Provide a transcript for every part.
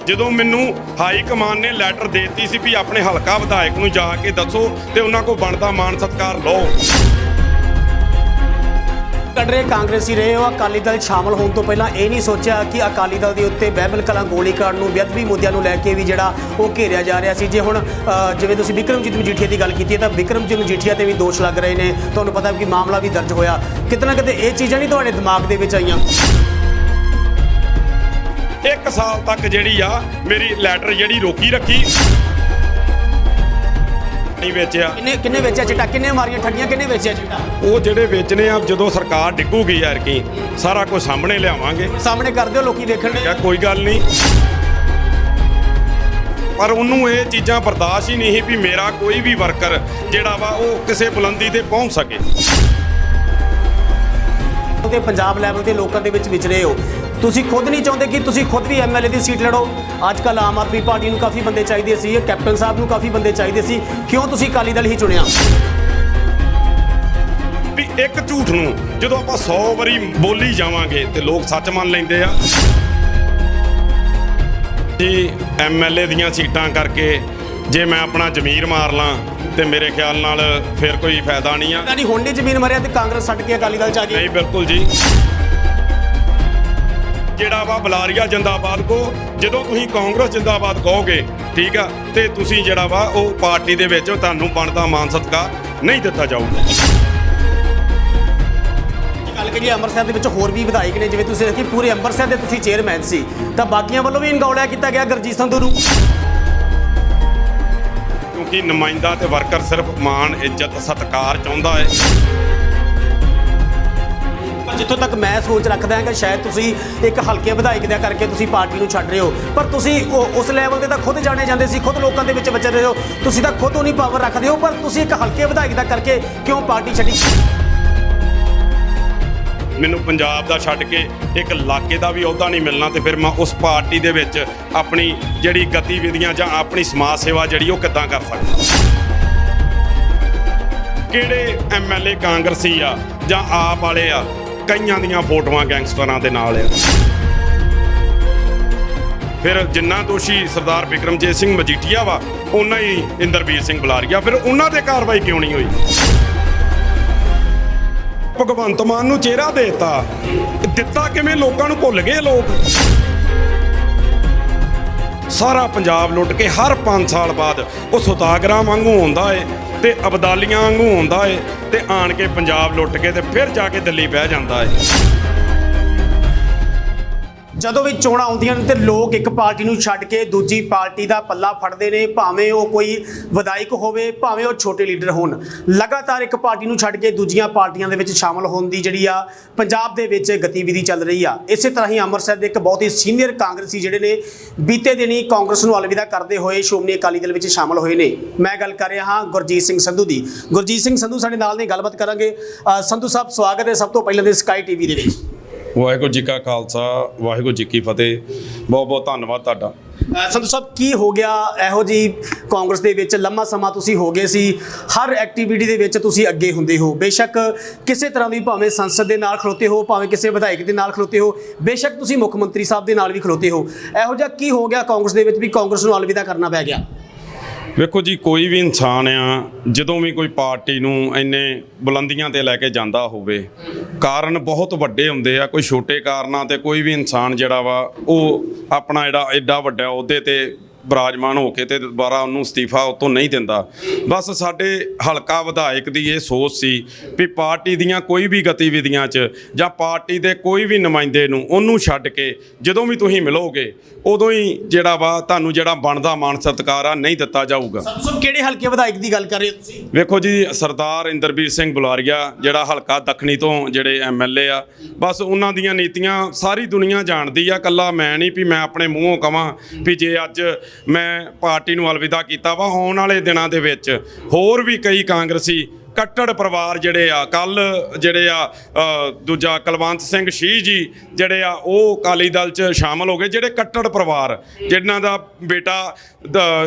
ਜਦੋਂ ਮੈਨੂੰ high command ਨੇ ਲੈਟਰ ਦੇਤੀ ਸੀ ਵੀ ਆਪਣੇ ਹਲਕਾ ਵਿਧਾਇਕ ਨੂੰ ਜਾ ਕੇ ਦੱਸੋ ਤੇ ਉਹਨਾਂ ਕੋਲ ਬਣਦਾ ਮਾਣ ਸਤਿਕਾਰ ਲਓ। ਕੱਢ ਰਹੇ ਕਾਂਗਰਸੀ ਰਹੇ ਹੋ, ਅਕਾਲੀ ਦਲ ਸ਼ਾਮਲ ਹੋਣ ਤੋਂ ਪਹਿਲਾਂ ਇਹ ਨਹੀਂ ਸੋਚਿਆ ਕਿ ਅਕਾਲੀ ਦਲ ਦੇ ਉੱਤੇ ਬਾਈਬਲ ਕਲਾਂ ਗੋਲੀਕਾਂਡ ਨੂੰ ਬੇਅਦਬੀ ਮੁੱਦਿਆਂ ਨੂੰ ਲੈ ਕੇ ਵੀ ਜਿਹੜਾ ਉਹ ਘੇਰਿਆ ਜਾ ਰਿਹਾ ਸੀ। ਜੇ ਹੁਣ ਜਿਵੇਂ ਤੁਸੀਂ ਬਿਕਰਮਜੀਤ ਮਜੀਠੀਆ ਦੀ ਗੱਲ ਕੀਤੀ ਹੈ ਤਾਂ ਬਿਕਰਮਜੀਤ ਮਜੀਠੀਆ ਤੇ ਵੀ ਦੋਸ਼ ਲੱਗ ਰਹੇ ਨੇ, ਤੁਹਾਨੂੰ ਪਤਾ ਕਿ ਮਾਮਲਾ ਵੀ ਦਰਜ ਹੋਇਆ। ਕਿਤੇ ਨਾ ਕਿਤੇ ਇਹ ਚੀਜ਼ਾਂ ਨਹੀਂ ਤੁਹਾਡੇ ਦਿਮਾਗ ਦੇ ਵਿੱਚ ਆਈਆਂ? 1 ਸਾਲ ਤੱਕ ਜਿਹੜੀ ਆ ਮੇਰੀ ਲੈਟਰ ਜਿਹੜੀ ਰੋਕੀ ਰੱਖੀ। ਨਹੀਂ ਵੇਚਿਆ। ਕਿੰਨੇ ਵੇਚਿਆ ਚਿੱਟਾ? ਕਿੰਨੇ ਮਾਰੀਆਂ ਠੱਗੀਆਂ? ਕਿੰਨੇ ਵੇਚਿਆ ਚਿੱਟਾ? ਉਹ ਜਿਹੜੇ ਵੇਚਨੇ ਆ ਜਦੋਂ ਸਰਕਾਰ ਡਿੱਗੂਗੀ ਯਾਰ ਕੀ ਸਾਰਾ ਕੁਝ ਸਾਹਮਣੇ ਲਿਆਵਾਂਗੇ। ਸਾਹਮਣੇ ਕਰ ਦਿਓ, ਲੋਕੀ ਦੇਖਣ ਨੇ। ਕੋਈ ਗੱਲ ਨਹੀਂ, ਪਰ ਉਹਨੂੰ ਇਹ ਚੀਜ਼ਾਂ ਬਰਦਾਸ਼ਤ ਹੀ ਨਹੀਂ ਵੀ ਮੇਰਾ ਕੋਈ ਵੀ ਵਰਕਰ ਜਿਹੜਾ ਵਾ ਉਹ ਕਿਸੇ ਬੁਲੰਦੀ ਤੇ ਪਹੁੰਚ ਸਕੇ। ਤੇ ਪੰਜਾਬ ਲੈਵਲ ਦੇ ਲੋਕਾਂ ਦੇ ਵਿੱਚ ਵਿਚਰੇ ਹੋ, ਤੁਸੀਂ ਖੁਦ ਨਹੀਂ ਚਾਹੁੰਦੇ ਕਿ ਤੁਸੀਂ ਖੁਦ ਵੀ ਐਮਐਲਏ ਦੀ ਸੀਟ ਲੜੋ? ਅੱਜ ਕੱਲ੍ਹ ਆਮ ਆਦਮੀ ਪਾਰਟੀ ਨੂੰ ਕਾਫੀ ਬੰਦੇ ਚਾਹੀਦੇ ਸੀ, ਕੈਪਟਨ ਸਾਹਿਬ ਨੂੰ ਕਾਫੀ ਬੰਦੇ ਚਾਹੀਦੇ ਸੀ, ਕਿਉਂ ਤੁਸੀਂ ਅਕਾਲੀ ਦਲ ਹੀ ਚੁਣਿਆ? ਵੀ ਇੱਕ ਝੂਠ ਨੂੰ ਜਦੋਂ ਆਪਾਂ 100 ਵਾਰੀ ਬੋਲੀ ਜਾਵਾਂਗੇ ਤੇ ਲੋਕ ਸੱਚ ਮੰਨ ਲੈਂਦੇ ਆ। ਜੀ ਐਮਐਲਏ ਦੀਆਂ ਸੀਟਾਂ ਕਰਕੇ ਜੇ ਮੈਂ ਆਪਣਾ ਜ਼ਮੀਰ ਮਾਰ ਲਾਂ ਤੇ ਮੇਰੇ ਖਿਆਲ ਨਾਲ ਫਿਰ ਕੋਈ ਫਾਇਦਾ ਨਹੀਂ ਆ। ਨਹੀਂ, ਹੁਣ ਨਹੀਂ ਜ਼ਮੀਨ ਮਰਿਆ ਤੇ ਕਾਂਗਰਸ ਛੱਡ ਕੇ ਅਕਾਲੀ ਦਲ ਚ ਆ ਗਈ? ਨਹੀਂ, ਬਿਲਕੁਲ ਜੀ। ਜਿਹੜਾ ਵਾ ਬੁਲਾਰੀਆ ਜਿੰਦਾਬਾਦ ਕੋ ਜਦੋਂ ਤੁਸੀਂ ਕਾਂਗਰਸ ਜਿੰਦਾਬਾਦ ਕਹੋਗੇ, ਠੀਕ ਆ, ਤੇ ਤੁਸੀਂ ਜਿਹੜਾ ਵਾ ਉਹ ਪਾਰਟੀ ਦੇ ਵਿੱਚ ਤੁਹਾਨੂੰ ਬਣਦਾ ਮਾਨ ਸਤਿਕਾਰ ਨਹੀਂ ਦਿੱਤਾ ਜਾਊਗਾ। ਗੱਲ ਕਰੀਏ ਅੰਮ੍ਰਿਤਸਰ ਦੇ ਵਿੱਚ ਹੋਰ ਵੀ ਵਿਧਾਇਕ ਨੇ, ਜਿਵੇਂ ਤੁਸੀਂ ਦੇਖੀ ਪੂਰੇ ਅੰਮ੍ਰਿਤਸਰ ਦੇ ਤੁਸੀਂ ਚੇਅਰਮੈਨ ਸੀ, ਤਾਂ ਬਾਕੀਆਂ ਵੱਲੋਂ ਵੀ ਇਨਗੌਲਿਆ ਕੀਤਾ ਗਿਆ ਗੁਰਜੀਤ ਸੰਧੂ ਨੂੰ। ਕਿਉਂਕਿ ਨੁਮਾਇੰਦਾ ਤੇ ਵਰਕਰ ਸਿਰਫ ਮਾਣ ਇੱਜ਼ਤ ਸਤਿਕਾਰ ਚਾਹੁੰਦਾ ਹੈ। ਪਰ ਜਿੱਥੋਂ ਤੱਕ ਮੈਂ ਸੋਚ ਰੱਖਦਾ ਹਾਂ ਕਿ ਸ਼ਾਇਦ ਤੁਸੀਂ ਇੱਕ ਹਲਕੇ ਵਿਧਾਇਕ ਦਾ ਕਰਕੇ ਤੁਸੀਂ ਪਾਰਟੀ ਨੂੰ ਛੱਡ ਰਹੇ ਹੋ, ਪਰ ਤੁਸੀਂ ਉਸ ਲੈਵਲ ਤੇ ਤਾਂ ਖੁਦ ਜਾਣੇ ਜਾਂਦੇ ਸੀ, ਖੁਦ ਲੋਕਾਂ ਦੇ ਵਿੱਚ ਵਿਚਰ ਰਹੇ ਹੋ, ਤੁਸੀਂ ਤਾਂ ਖੁਦ ਉਨੀ ਪਾਵਰ ਰੱਖਦੇ ਹੋ, ਪਰ ਤੁਸੀਂ ਇੱਕ ਹਲਕੇ ਵਿਧਾਇਕ ਦਾ ਕਰਕੇ ਕਿਉਂ ਪਾਰਟੀ ਛੱਡੀ? ਮੈਨੂੰ ਪੰਜਾਬ ਦਾ ਛੱਡ ਕੇ ਇੱਕ ਇਲਾਕੇ ਦਾ ਵੀ ਅਹੁਦਾ ਨਹੀਂ ਮਿਲਣਾ ਤੇ ਫਿਰ ਮੈਂ ਉਸ ਪਾਰਟੀ ਦੇ ਵਿੱਚ ਆਪਣੀ ਜਿਹੜੀ ਗਤੀਵਿਧੀਆਂ ਜਾਂ ਆਪਣੀ ਸਮਾਜ ਸੇਵਾ ਜਿਹੜੀ ਉਹ ਕਿੱਦਾਂ ਕਰ ਸਕਦਾ? ਕਿਹੜੇ ਐਮਐਲਏ ਕਾਂਗਰਸੀ ਆ ਜਾਂ ਆਪ ਵਾਲੇ ਆ, ਕਈਆਂ ਦੀਆਂ ਫੋਟੋਆਂ ਗੈਂਗਸਟਰਾਂ ਦੇ ਨਾਲ ਆ। ਫਿਰ ਜਿੰਨਾ ਦੋਸ਼ੀ ਸਰਦਾਰ ਬਿਕਰਮਜੀਤ ਸਿੰਘ ਮਜੀਠੀਆ ਵਾ, ਉਹਨਾਂ ਹੀ ਇੰਦਰਬੀਰ ਸਿੰਘ ਬੁਲਾਰੀਆ, ਫਿਰ ਉਹਨਾਂ ਤੇ ਕਾਰਵਾਈ ਕਿਉਂ ਨਹੀਂ ਹੋਈ? ਭਗਵੰਤ ਮਾਨ ਨੂੰ ਚਿਹਰਾ ਦਿੱਤਾ ਕਿਵੇਂ? ਲੋਕਾਂ ਨੂੰ ਭੁੱਲ ਗਏ ਲੋਕ। ਸਾਰਾ ਪੰਜਾਬ ਲੁੱਟ ਕੇ ਹਰ 5 ਸਾਲ ਬਾਅਦ ਉਹ ਸੁਤਾਗਰਾਂ ਵਾਂਗੂ ਆਉਂਦਾ ਏ ਤੇ ਅਬਦਾਲੀਆਂ ਵਾਂਗੂ ਆਉਂਦਾ ਏ ਤੇ ਆਣ ਕੇ ਪੰਜਾਬ ਲੁੱਟ ਕੇ ਤੇ ਫਿਰ ਜਾ ਕੇ ਦਿੱਲੀ ਬਹਿ ਜਾਂਦਾ ਏ। ਜਦੋਂ ਵੀ ਚੋਣਾਂ ਆਉਂਦੀਆਂ ਨੇ ਤੇ ਲੋਕ ਇੱਕ ਪਾਰਟੀ ਨੂੰ ਛੱਡ ਕੇ ਦੂਜੀ ਪਾਰਟੀ ਦਾ ਪੱਲਾ ਫੜਦੇ ਨੇ, ਭਾਵੇਂ ਉਹ ਕੋਈ ਵਿਧਾਇਕ ਹੋਵੇ, ਭਾਵੇਂ ਉਹ ਛੋਟੇ ਲੀਡਰ ਹੋਣ। ਲਗਾਤਾਰ ਇੱਕ ਪਾਰਟੀ ਨੂੰ ਛੱਡ ਕੇ ਦੂਜੀਆਂ ਪਾਰਟੀਆਂ ਦੇ ਵਿੱਚ ਸ਼ਾਮਲ ਹੋਣ ਦੀ ਜਿਹੜੀ ਆ ਪੰਜਾਬ ਦੇ ਵਿੱਚ ਗਤੀਵਿਧੀ ਚੱਲ ਰਹੀ ਆ। ਇਸੇ ਤਰ੍ਹਾਂ ਹੀ ਅੰਮ੍ਰਿਤਸਰ ਦੇ ਇੱਕ ਬਹੁਤ ਹੀ ਸੀਨੀਅਰ ਕਾਂਗਰਸੀ ਜਿਹੜੇ ਨੇ ਬੀਤੇ ਦਿਨੀ ਕਾਂਗਰਸ ਨੂੰ ਅਲਵਿਦਾ ਕਰਦੇ ਹੋਏ ਸ਼੍ਰੋਮਣੀ ਅਕਾਲੀ ਦਲ ਵਿੱਚ ਸ਼ਾਮਲ ਹੋਏ ਨੇ। ਮੈਂ ਗੱਲ ਕਰ ਰਿਹਾ ਹਾਂ ਗੁਰਜੀਤ ਸਿੰਘ ਸੰਧੂ ਦੀ। ਗੁਰਜੀਤ ਸਿੰਘ ਸੰਧੂ ਸਾਡੇ ਨਾਲ ਨੇ, ਗੱਲਬਾਤ ਕਰਾਂਗੇ। ਸੰਧੂ ਸਾਹਿਬ, ਸਵਾਗਤ ਹੈ ਸਭ ਤੋਂ ਪਹਿਲਾਂ ਦੇ ਸਕਾਈ ਟੀਵੀ ਦੇ ਵਿੱਚ। ਵਾਹਿਗੁਰੂ ਜੀ ਕਾ ਖਾਲਸਾ, ਵਾਹਿਗੁਰੂ ਜੀ ਕੀ ਫਤਿਹ। ਬਹੁਤ ਬਹੁਤ ਧੰਨਵਾਦ ਤੁਹਾਡਾ। ਸੰਧੂ ਸਾਹਿਬ, ਕੀ ਹੋ ਗਿਆ ਇਹੋ ਜੀ ਕਾਂਗਰਸ ਦੇ ਵਿੱਚ? ਲੰਮਾ ਸਮਾਂ ਤੁਸੀਂ ਹੋ ਗਏ ਸੀ, ਹਰ ਐਕਟੀਵਿਟੀ ਦੇ ਵਿੱਚ ਤੁਸੀਂ ਅੱਗੇ ਹੁੰਦੇ ਹੋ, ਬੇਸ਼ੱਕ ਕਿਸੇ ਤਰ੍ਹਾਂ ਵੀ, ਭਾਵੇਂ ਸੰਸਦ ਦੇ ਨਾਲ ਖਲੋਤੇ ਹੋ, ਭਾਵੇਂ ਕਿਸੇ ਵਿਧਾਇਕ ਦੇ ਨਾਲ ਖਲੋਤੇ ਹੋ, ਬੇਸ਼ੱਕ ਤੁਸੀਂ ਮੁੱਖ ਮੰਤਰੀ ਸਾਹਿਬ ਦੇ ਨਾਲ ਵੀ ਖਲੋਤੇ ਹੋ। ਇਹੋ ਜਿਹਾ ਕੀ ਹੋ ਗਿਆ ਕਾਂਗਰਸ ਦੇ ਵਿੱਚ ਵੀ ਕਾਂਗਰਸ ਨੂੰ ਅਲਵਿਦਾ ਕਰਨਾ ਪੈ ਗਿਆ? ਵੇਖੋ ਜੀ, ਕੋਈ ਵੀ ਇਨਸਾਨ ਆ, ਜਦੋਂ ਵੀ ਕੋਈ ਪਾਰਟੀ ਨੂੰ ਇੰਨੇ ਬੁਲੰਦੀਆਂ ਤੇ ਲੈ ਕੇ ਜਾਂਦਾ ਹੋਵੇ, ਕਾਰਨ ਬਹੁਤ ਵੱਡੇ ਹੁੰਦੇ ਆ। ਕੋਈ ਛੋਟੇ ਕਾਰਨਾਂ ਤੇ ਕੋਈ ਵੀ ਇਨਸਾਨ ਜਿਹੜਾ ਵਾ ਉਹ ਆਪਣਾ ਜਿਹੜਾ ਐਡਾ ਵੱਡਾ ਅਹੁਦੇ ਤੇ ਬਰਾਜਮਾਨ ਹੋ ਕੇ ਤੇ ਦੁਬਾਰਾ ਉਹਨੂੰ ਅਸਤੀਫਾ ਉਤੋਂ ਨਹੀਂ ਦਿੰਦਾ। ਬਸ ਸਾਡੇ ਹਲਕਾ ਵਿਧਾਇਕ ਦੀ ਇਹ ਸੋਚ ਸੀ ਵੀ ਪਾਰਟੀ ਦੀਆਂ ਕੋਈ ਵੀ ਗਤੀਵਿਧੀਆਂ 'ਚ ਜਾਂ ਪਾਰਟੀ ਦੇ ਕੋਈ ਵੀ ਨੁਮਾਇੰਦੇ ਨੂੰ ਉਹਨੂੰ ਛੱਡ ਕੇ ਜਦੋਂ ਵੀ ਤੁਸੀਂ ਮਿਲੋਗੇ ਉਦੋਂ ਹੀ ਜਿਹੜਾ ਵਾ ਤੁਹਾਨੂੰ ਜਿਹੜਾ ਬਣਦਾ ਮਾਣ ਸਤਿਕਾਰ ਆ ਨਹੀਂ ਦਿੱਤਾ ਜਾਊਗਾ। ਸਭ ਕਿਹੜੇ ਹਲਕੇ ਵਿਧਾਇਕ ਦੀ ਗੱਲ ਕਰ ਰਹੇ ਹੋ ਤੁਸੀਂ? ਵੇਖੋ ਜੀ, ਸਰਦਾਰ ਇੰਦਰਬੀਰ ਸਿੰਘ ਬੁਲਾਰੀਆ ਜਿਹੜਾ ਹਲਕਾ ਦੱਖਣੀ ਤੋਂ ਜਿਹੜੇ ਐਮਐਲਏ ਆ, ਬਸ ਉਹਨਾਂ ਦੀਆਂ ਨੀਤੀਆਂ ਸਾਰੀ ਦੁਨੀਆ ਜਾਣਦੀ ਆ। ਇਕੱਲਾ ਮੈਂ ਨਹੀਂ ਵੀ ਮੈਂ ਆਪਣੇ ਮੂੰਹੋਂ ਕਵਾਂ ਵੀ ਜੇ ਅੱਜ ਮੈਂ ਪਾਰਟੀ ਨੂੰ ਅਲਵਿਦਾ ਕੀਤਾ ਵਾ, ਆਉਣ ਵਾਲੇ ਦਿਨਾਂ ਦੇ ਵਿੱਚ ਹੋਰ ਵੀ ਕਈ ਕਾਂਗਰਸੀ ਕੱਟੜ ਪਰਿਵਾਰ ਜਿਹੜੇ ਆ, ਕੱਲ ਜਿਹੜੇ ਆ ਦੂਜਾ ਕੁਲਵੰਤ ਸਿੰਘ ਸ਼ੀਹ ਜੀ ਜਿਹੜੇ ਆ ਉਹ ਅਕਾਲੀ ਦਲ 'ਚ ਸ਼ਾਮਲ ਹੋ ਗਏ। ਜਿਹੜੇ ਕੱਟੜ ਪਰਿਵਾਰ ਜਿਨ੍ਹਾਂ ਦਾ ਬੇਟਾ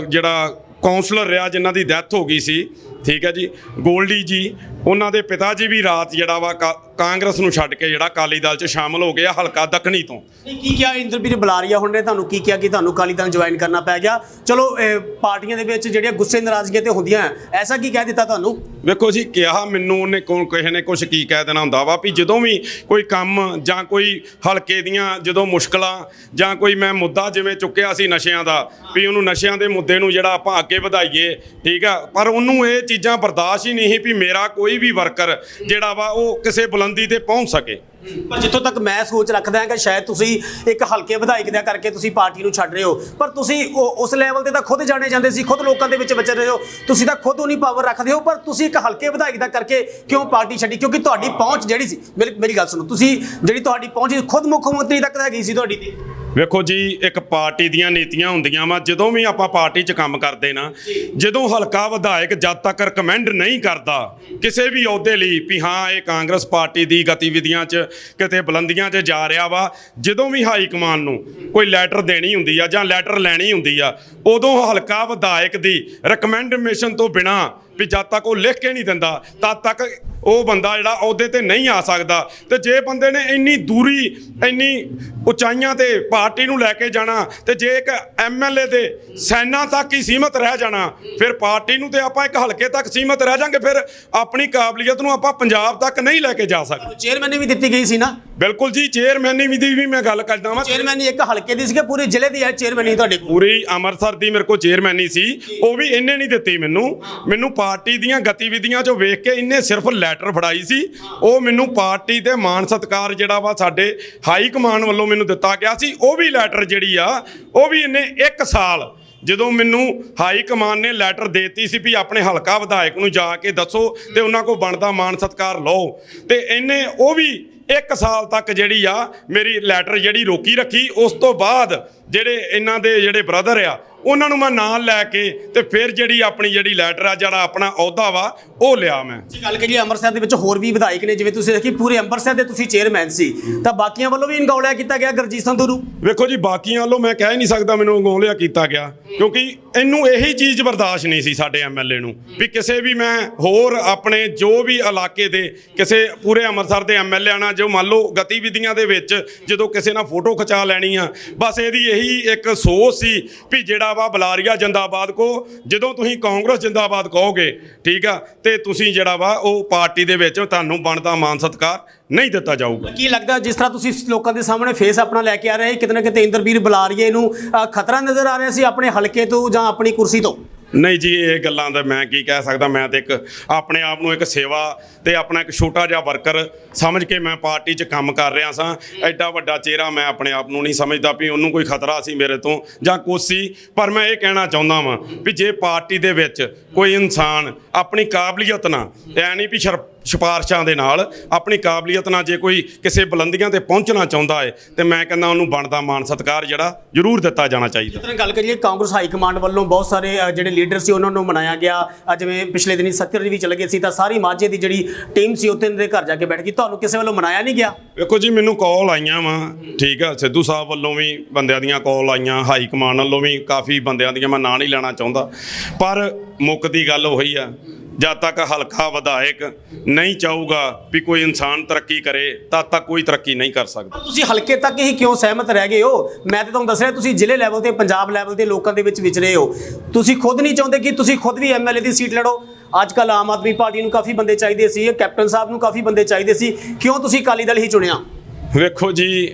ਜਿਹੜਾ ਕਾਉਂਸਲਰ ਰਿਹਾ, ਜਿਨ੍ਹਾਂ ਦੀ ਡੈਥ ਹੋ ਗਈ ਸੀ, ਠੀਕ ਹੈ ਜੀ, ਗੋਲਡੀ ਜੀ, ਉਹਨਾਂ ਦੇ ਪਿਤਾ ਜੀ ਵੀ ਰਾਤ ਜਿਹੜਾ ਵਾ ਕਾਂਗਰਸ ਨੂੰ ਛੱਡ ਕੇ ਜਿਹੜਾ ਅਕਾਲੀ ਦਲ 'ਚ ਸ਼ਾਮਲ ਹੋ ਗਿਆ ਹਲਕਾ ਦੱਖਣੀ ਤੋਂ। ਨਹੀਂ, ਕੀ ਕਿਹਾ ਇੰਦਰਬੀਰ ਬੁਲਾਰੀਆ ਹੁਣ ਨੇ ਤੁਹਾਨੂੰ ਕੀ ਕਿਹਾ ਕਿ ਤੁਹਾਨੂੰ ਅਕਾਲੀ ਦਲ ਜੁਆਇਨ ਕਰਨਾ ਪੈ ਗਿਆ? ਚਲੋ ਪਾਰਟੀਆਂ ਦੇ ਵਿੱਚ ਜਿਹੜੀਆਂ ਗੁੱਸੇ ਨਾਰਾਜ਼ਗੀਆਂ ਤੇ ਹੁੰਦੀਆਂ, ਐਸਾ ਕੀ ਕਹਿ ਦਿੱਤਾ ਤੁਹਾਨੂੰ? ਵੇਖੋ ਜੀ, ਕਿਹਾ ਮੈਨੂੰ ਉਹਨੇ ਕਿਸੇ ਨੇ ਕੁਛ ਕੀ ਕਹਿ ਦੇਣਾ ਹੁੰਦਾ ਵਾ ਵੀ ਜਦੋਂ ਵੀ ਕੋਈ ਕੰਮ ਜਾਂ ਕੋਈ ਹਲਕੇ ਦੀਆਂ ਜਦੋਂ ਮੁਸ਼ਕਲਾਂ ਜਾਂ ਕੋਈ ਮੈਂ ਮੁੱਦਾ ਜਿਵੇਂ ਚੁੱਕਿਆ ਸੀ ਨਸ਼ਿਆਂ ਦਾ, ਵੀ ਉਹਨੂੰ ਨਸ਼ਿਆਂ ਦੇ ਮੁੱਦੇ ਨੂੰ ਜਿਹੜਾ ਆਪਾਂ ਅੱਗੇ ਵਧਾਈਏ, ਠੀਕ ਆ, ਪਰ ਉਹਨੂੰ ਇਹ ਚੀਜ਼ਾਂ ਬਰਦਾਸ਼ਤ ਹੀ ਨਹੀਂ ਸੀ ਵੀ ਮੇਰਾ ਕੋਈ ਵੀ ਵਰਕਰ ਜਿਹੜਾ ਵਾ ਉਹ ਕਿਸੇ ਬੁਲੰਦੀ ਤੇ ਪਹੁੰਚ ਸਕੇ। ਪਰ ਜਿੱਥੋਂ ਤੱਕ ਮੈਂ ਸੋਚ ਰੱਖਦਾ ਹਾਂ ਕਿ ਸ਼ਾਇਦ ਤੁਸੀਂ ਇੱਕ ਹਲਕੇ ਵਿਧਾਇਕ ਦਾ ਕਰਕੇ ਤੁਸੀਂ ਪਾਰਟੀ ਨੂੰ ਛੱਡ ਰਹੇ ਹੋ, ਪਰ ਤੁਸੀਂ ਉਸ ਲੈਵਲ ਤੇ ਤਾਂ ਖੁਦ ਜਾਣੇ ਜਾਂਦੇ ਸੀ, ਖੁਦ ਲੋਕਾਂ ਦੇ ਵਿੱਚ ਵਿਚਰ ਰਹੇ ਹੋ, ਤੁਸੀਂ ਤਾਂ ਖੁਦ ਉਨੀ ਪਾਵਰ ਰੱਖਦੇ ਹੋ, ਪਰ ਤੁਸੀਂ ਇੱਕ ਹਲਕੇ ਵਿਧਾਇਕ ਦਾ ਕਰਕੇ ਕਿਉਂ ਪਾਰਟੀ ਛੱਡੀ? ਕਿਉਂਕਿ ਤੁਹਾਡੀ ਪਹੁੰਚ ਜਿਹੜੀ ਸੀ, ਮੇਰੀ ਗੱਲ ਸੁਣੋ, ਤੁਸੀਂ ਜਿਹੜੀ ਤੁਹਾਡੀ ਪਹੁੰਚ ਖੁਦ ਮੁੱਖ ਮੰਤਰੀ ਤੱਕ ਹੈਗੀ ਸੀ ਤੁਹਾਡੀ ਤੇ। ਵੇਖੋ ਜੀ, ਇੱਕ ਪਾਰਟੀ ਦੀਆਂ ਨੀਤੀਆਂ ਹੁੰਦੀਆਂ ਵਾ, ਜਦੋਂ ਵੀ ਆਪਾਂ ਪਾਰਟੀ 'ਚ ਕੰਮ ਕਰਦੇ ਨਾ, ਜਦੋਂ ਹਲਕਾ ਵਿਧਾਇਕ ਜਦ ਤੱਕ ਰეკਮੈਂਡ ਨਹੀਂ ਕਰਦਾ ਕਿਸੇ ਵੀ ਅਹੁਦੇ ਲਈ ਵੀ ਹਾਂ ਇਹ ਕਾਂਗਰਸ ਪਾਰਟੀ ਦੀ ਗਤੀਵਿਧੀਆਂ 'ਚ ਕਿਤੇ ਬੁਲੰਦੀਆਂ 'ਚ ਜਾ ਰਿਹਾ ਵਾ, ਜਦੋਂ ਵੀ ਹਾਈ ਕਮਾਨ ਨੂੰ ਕੋਈ ਲੈਟਰ ਦੇਣੀ ਹੁੰਦੀ ਆ ਜਾਂ ਲੈਟਰ ਲੈਣੀ ਹੁੰਦੀ ਆ, ਉਦੋਂ ਹਲਕਾ ਵਿਧਾਇਕ ਦੀ ਰეკਮੈਂਡੇਸ਼ਨ ਤੋਂ ਬਿਨਾਂ ਵੀ ਜਦ ਤੱਕ ਉਹ ਲਿਖ ਕੇ ਨਹੀਂ ਦਿੰਦਾ ਤਦ ਤੱਕ ਉਹ ਬੰਦਾ ਜਿਹੜਾ ਅਹੁਦੇ ਤੇ ਨਹੀਂ ਆ ਸਕਦਾ। ਤੇ ਜੇ ਬੰਦੇ ਨੇ ਇੰਨੀ ਦੂਰੀ, ਇੰਨੀ ਉਚਾਈਆਂ ਤੇ ਪਾਰਟੀ ਨੂੰ ਲੈ ਕੇ ਜਾਣਾ, ਤੇ ਜੇ ਇੱਕ MLA ਦੇ ਸੈਨਾ ਤੱਕ ਹੀ ਸੀਮਤ ਰਹਿ ਜਾਣਾ, ਫਿਰ ਪਾਰਟੀ ਨੂੰ ਤੇ ਆਪਾਂ ਇੱਕ ਹਲਕੇ ਤੱਕ ਸੀਮਤ ਰਹਿ ਜਾਾਂਗੇ, ਫਿਰ ਆਪਣੀ ਕਾਬਲੀਅਤ ਨੂੰ ਆਪਾਂ ਪੰਜਾਬ ਤੱਕ ਨਹੀਂ ਲੈ ਕੇ ਜਾ ਸਕਦੇ। ਚੇਅਰਮੈਨ ਵੀ ਦਿੱਤੀ ਗਈ ਸੀ ਨਾ? ਬਿਲਕੁਲ ਜੀ, ਚੇਅਰਮੈਨੀ ਦੀ ਵੀ ਮੈਂ ਗੱਲ ਕਰਦਾ ਵਾਂ। ਚੇਅਰਮੈਨੀ ਇੱਕ ਹਲਕੇ ਦੀ ਸੀ ਕਿ ਪੂਰੇ ਜ਼ਿਲ੍ਹੇ ਦੀ ਹੈ ਚੇਅਰਮੈਨੀ ਤੁਹਾਡੇ ਕੋਲ? ਪੂਰੀ ਅੰਮ੍ਰਿਤਸਰ ਦੀ ਮੇਰੇ ਕੋਲ ਚੇਅਰਮੈਨੀ ਸੀ, ਉਹ ਵੀ ਇਹਨੇ ਨਹੀਂ ਦਿੱਤੀ ਮੈਨੂੰ ਪਾਰਟੀ ਦੀਆਂ ਗਤੀਵਿਧੀਆਂ 'ਚੋਂ ਵੇਖ ਕੇ ਇਹਨੇ ਸਿਰਫ ਲੈਟਰ ਫੜਾਈ ਸੀ। ਉਹ ਮੈਨੂੰ ਪਾਰਟੀ ਤੇ ਮਾਣ ਸਤਿਕਾਰ ਜਿਹੜਾ ਵਾ ਸਾਡੇ ਹਾਈ ਕਮਾਨ ਵੱਲੋਂ ਮੈਨੂੰ ਦਿੱਤਾ ਗਿਆ ਸੀ, ਉਹ ਵੀ ਲੈਟਰ ਜਿਹੜੀ ਆ ਉਹ ਵੀ ਇਹਨੇ 1 ਸਾਲ ਜਦੋਂ ਮੈਨੂੰ ਹਾਈ ਕਮਾਨ ਨੇ ਲੈਟਰ ਦੇਤੀ ਸੀ ਵੀ ਆਪਣੇ ਹਲਕਾ ਵਿਧਾਇਕ ਨੂੰ ਜਾ ਕੇ ਦੱਸੋ ਤੇ ਉਹਨਾਂ ਕੋਲ ਬਣਦਾ ਮਾਣ ਸਤਿਕਾਰ ਲਓ, ਤੇ ਇਹਨੇ ਉਹ ਵੀ 1 ਸਾਲ ਤੱਕ ਜਿਹੜੀ ਆ ਮੇਰੀ ਲੈਟਰ ਜਿਹੜੀ ਰੋਕੀ ਰੱਖੀ। ਉਸ ਤੋਂ ਬਾਅਦ ਜਿਹੜੇ ਇਹਨਾਂ ਦੇ ਜਿਹੜੇ ਬ੍ਰਦਰ ਆ ਉਹਨਾਂ ਨੂੰ ਮੈਂ ਨਾਲ ਲੈ ਕੇ ਤੇ ਫਿਰ ਜਿਹੜੀ ਆਪਣੀ ਜਿਹੜੀ ਲੈਟਰ ਆ ਜਿਹੜਾ ਆਪਣਾ ਅਹੁਦਾ ਵਾ ਉਹ ਲਿਆ ਮੈਂ। ਜੇ ਗੱਲ ਕਰੀਏ ਅੰਮ੍ਰਿਤਸਰ ਦੇ ਵਿੱਚ ਹੋਰ ਵੀ ਵਿਧਾਇਕ ਨੇ, ਜਿਵੇਂ ਤੁਸੀਂ ਦੇਖੀ ਪੂਰੇ ਅੰਮ੍ਰਿਤਸਰ ਦੇ ਤੁਸੀਂ ਚੇਅਰਮੈਨ ਸੀ, ਤਾਂ ਬਾਕੀਆਂ ਵੱਲੋਂ ਵੀ ਅਣਗੌਲਿਆ ਕੀਤਾ ਗਿਆ ਗੁਰਜੀਤ ਸੰਧੂ ਨੂੰ? ਵੇਖੋ ਜੀ, ਬਾਕੀਆਂ ਵੱਲੋਂ ਮੈਂ ਕਹਿ ਹੀ ਨਹੀਂ ਸਕਦਾ ਮੈਨੂੰ ਅਣਗੌਲਿਆ ਕੀਤਾ ਗਿਆ, ਕਿਉਂਕਿ ਇਹਨੂੰ ਇਹੀ ਚੀਜ਼ ਬਰਦਾਸ਼ਤ ਨਹੀਂ ਸੀ ਸਾਡੇ MLA ਨੂੰ ਵੀ ਕਿਸੇ ਵੀ ਮੈਂ ਹੋਰ ਆਪਣੇ ਜੋ ਵੀ ਇਲਾਕੇ ਦੇ ਕਿਸੇ ਪੂਰੇ ਅੰਮ੍ਰਿਤਸਰ ਦੇ MLA ਨਾਲ ਜੋ ਮੰਨ ਲਓ ਗਤੀਵਿਧੀਆਂ ਦੇ ਵਿੱਚ ਜਦੋਂ ਕਿਸੇ ਨਾਲ ਫੋਟੋ ਖਿਚਾ ਲੈਣੀ ਆ, ਬਸ ਇਹਦੀ ਇਹੀ ਇੱਕ ਸੋਚ ਸੀ ਵੀ ਜਿਹੜਾ ਵਾ ਬੁਲਾਰੀਆ ਜਿੰਦਾਬਾਦ ਕੋ, ਜਦੋਂ ਤੁਸੀਂ ਕਾਂਗਰਸ ਜਿੰਦਾਬਾਦ ਕਹੋਗੇ, ਠੀਕ ਆ, ਤੇ ਤੁਸੀਂ ਜਿਹੜਾ ਵਾ ਉਹ ਪਾਰਟੀ ਦੇ ਵਿੱਚ ਤੁਹਾਨੂੰ ਬਣਦਾ ਮਾਨ ਸਤਿਕਾਰ ਨਹੀਂ ਦਿੱਤਾ ਜਾਊਗਾ। ਕੀ ਲੱਗਦਾ ਜਿਸ ਤਰ੍ਹਾਂ ਤੁਸੀਂ ਲੋਕਾਂ ਦੇ ਸਾਹਮਣੇ ਫੇਸ ਆਪਣਾ ਲੈ ਕੇ ਆ ਰਹੇ, ਕਿਤੇ ਨਾ ਕਿਤੇ ਇੰਦਰਬੀਰ ਬੁਲਾਰੀਏ ਨੂੰ ਖਤਰਾ ਨਜ਼ਰ ਆ ਰਿਹਾ ਸੀ ਆਪਣੇ ਹਲਕੇ ਤੋਂ ਜਾਂ ਆਪਣੀ ਕੁਰਸੀ ਤੋਂ? ਨਹੀਂ ਜੀ, ਇਹ ਗੱਲਾਂ ਦਾ ਮੈਂ ਕੀ ਕਹਿ ਸਕਦਾ। ਮੈਂ ਤੇ ਇੱਕ ਆਪਣੇ ਆਪ ਨੂੰ ਇੱਕ ਸੇਵਾ ਤੇ ਆਪਣਾ ਇੱਕ ਛੋਟਾ ਜਿਹਾ ਵਰਕਰ ਸਮਝ ਕੇ ਮੈਂ ਪਾਰਟੀ 'ਚ ਕੰਮ ਕਰ ਰਿਹਾ ਸਾਂ। ਐਡਾ ਵੱਡਾ ਚਿਹਰਾ ਮੈਂ ਆਪਣੇ ਆਪ ਨੂੰ ਨਹੀਂ ਸਮਝਦਾ ਵੀ ਉਹਨੂੰ ਕੋਈ ਖਤਰਾ ਸੀ ਮੇਰੇ ਤੋਂ ਜਾਂ ਕੁਛ ਸੀ। ਪਰ ਮੈਂ ਇਹ ਕਹਿਣਾ ਚਾਹੁੰਦਾ ਵਾਂ ਵੀ ਜੇ ਪਾਰਟੀ ਦੇ ਵਿੱਚ ਕੋਈ ਇਨਸਾਨ ਆਪਣੀ ਕਾਬਲੀਅਤ ਨਾਲ, ਐ ਨਹੀਂ ਵੀ ਸਿਫਾਰਸ਼ਾਂ ਦੇ ਨਾਲ, ਆਪਣੀ ਕਾਬਲੀਅਤ ਨਾਲ ਜੇ ਕੋਈ ਕਿਸੇ ਬੁਲੰਦੀਆਂ ਤੇ ਪਹੁੰਚਣਾ ਚਾਹੁੰਦਾ ਹੈ ਤੇ ਮੈਂ ਕਹਿੰਦਾ ਉਹਨੂੰ ਬਣਦਾ ਮਾਣ ਸਤਿਕਾਰ ਜਿਹੜਾ ਜ਼ਰੂਰ ਦਿੱਤਾ ਜਾਣਾ ਚਾਹੀਦਾ। ਜਿਸ ਤਰ੍ਹਾਂ ਗੱਲ ਕਰੀਏ ਕਾਂਗਰਸ ਹਾਈ ਕਮਾਂਡ ਵੱਲੋਂ ਬਹੁਤ ਸਾਰੇ ਜਿਹੜੇ ਲੀਡਰ ਸੀ ਉਹਨਾਂ ਨੂੰ ਮਨਾਇਆ ਗਿਆ, ਜਿਵੇਂ ਪਿਛਲੇ ਦਿਨੀ ਸੱਤਰ ਵੀ ਚਲੇ ਗਏ ਸੀ, ਤਾਂ ਸਾਰੀ ਮਾਝੇ ਦੀ ਜਿਹੜੀ ਟੀਮ ਸੀ ਉੱਥੇ ਦੇ ਘਰ ਜਾ ਕੇ ਬੈਠ ਗਈ। ਤੁਹਾਨੂੰ ਕਿਸੇ ਵੱਲੋਂ ਮਨਾਇਆ ਨਹੀਂ ਗਿਆ? ਵੇਖੋ ਜੀ, ਮੈਨੂੰ ਕਾਲ ਆਈਆਂ ਵਾ, ਠੀਕ ਆ, ਸਿੱਧੂ ਸਾਹਿਬ ਵੱਲੋਂ ਵੀ ਬੰਦਿਆਂ ਦੀਆਂ ਕਾਲ ਆਈਆਂ, ਹਾਈ ਕਮਾਂਡ ਵੱਲੋਂ ਵੀ ਕਾਫੀ ਬੰਦਿਆਂ ਦੀਆਂ, ਮੈਂ ਨਾਂ ਨਹੀਂ ਲੈਣਾ ਚਾਹੁੰਦਾ, ਪਰ ਮੁੱਕ ਦੀ ਗੱਲ ਉਹੀ ਆ, ਜਦ ਤੱਕ ਹਲਕਾ ਵਿਧਾਇਕ ਨਹੀਂ ਚਾਹੂਗਾ ਵੀ ਕੋਈ ਇਨਸਾਨ ਤਰੱਕੀ ਕਰੇ ਤਦ ਤੱਕ ਕੋਈ ਤਰੱਕੀ ਨਹੀਂ ਕਰ ਸਕਦਾ। ਤੁਸੀਂ ਹਲਕੇ ਤੱਕ ਹੀ ਕਿਉਂ ਸਹਿਮਤ ਰਹਿ ਗਏ ਹੋ? ਮੈਂ ਤਾਂ ਤੁਹਾਨੂੰ ਦੱਸ ਰਿਹਾ, ਤੁਸੀਂ ਜ਼ਿਲ੍ਹੇ ਲੈਵਲ ਤੇ ਪੰਜਾਬ ਲੈਵਲ ਦੇ ਲੋਕਾਂ ਦੇ ਵਿੱਚ ਵਿਚਰੇ ਹੋ, ਤੁਸੀਂ ਖੁਦ ਨਹੀਂ ਚਾਹੁੰਦੇ ਕਿ ਤੁਸੀਂ ਖੁਦ ਵੀ MLA ਦੀ ਸੀਟ ਲੜੋ? ਅੱਜ ਕੱਲ੍ਹ ਆਮ ਆਦਮੀ ਪਾਰਟੀ ਨੂੰ ਕਾਫੀ ਬੰਦੇ ਚਾਹੀਦੇ ਸੀ, ਕੈਪਟਨ ਸਾਹਿਬ ਨੂੰ ਕਾਫੀ ਬੰਦੇ ਚਾਹੀਦੇ ਸੀ, ਕਿਉਂ ਤੁਸੀਂ ਅਕਾਲੀ ਦਲ ਹੀ ਚੁਣਿਆ? ਵੇਖੋ ਜੀ,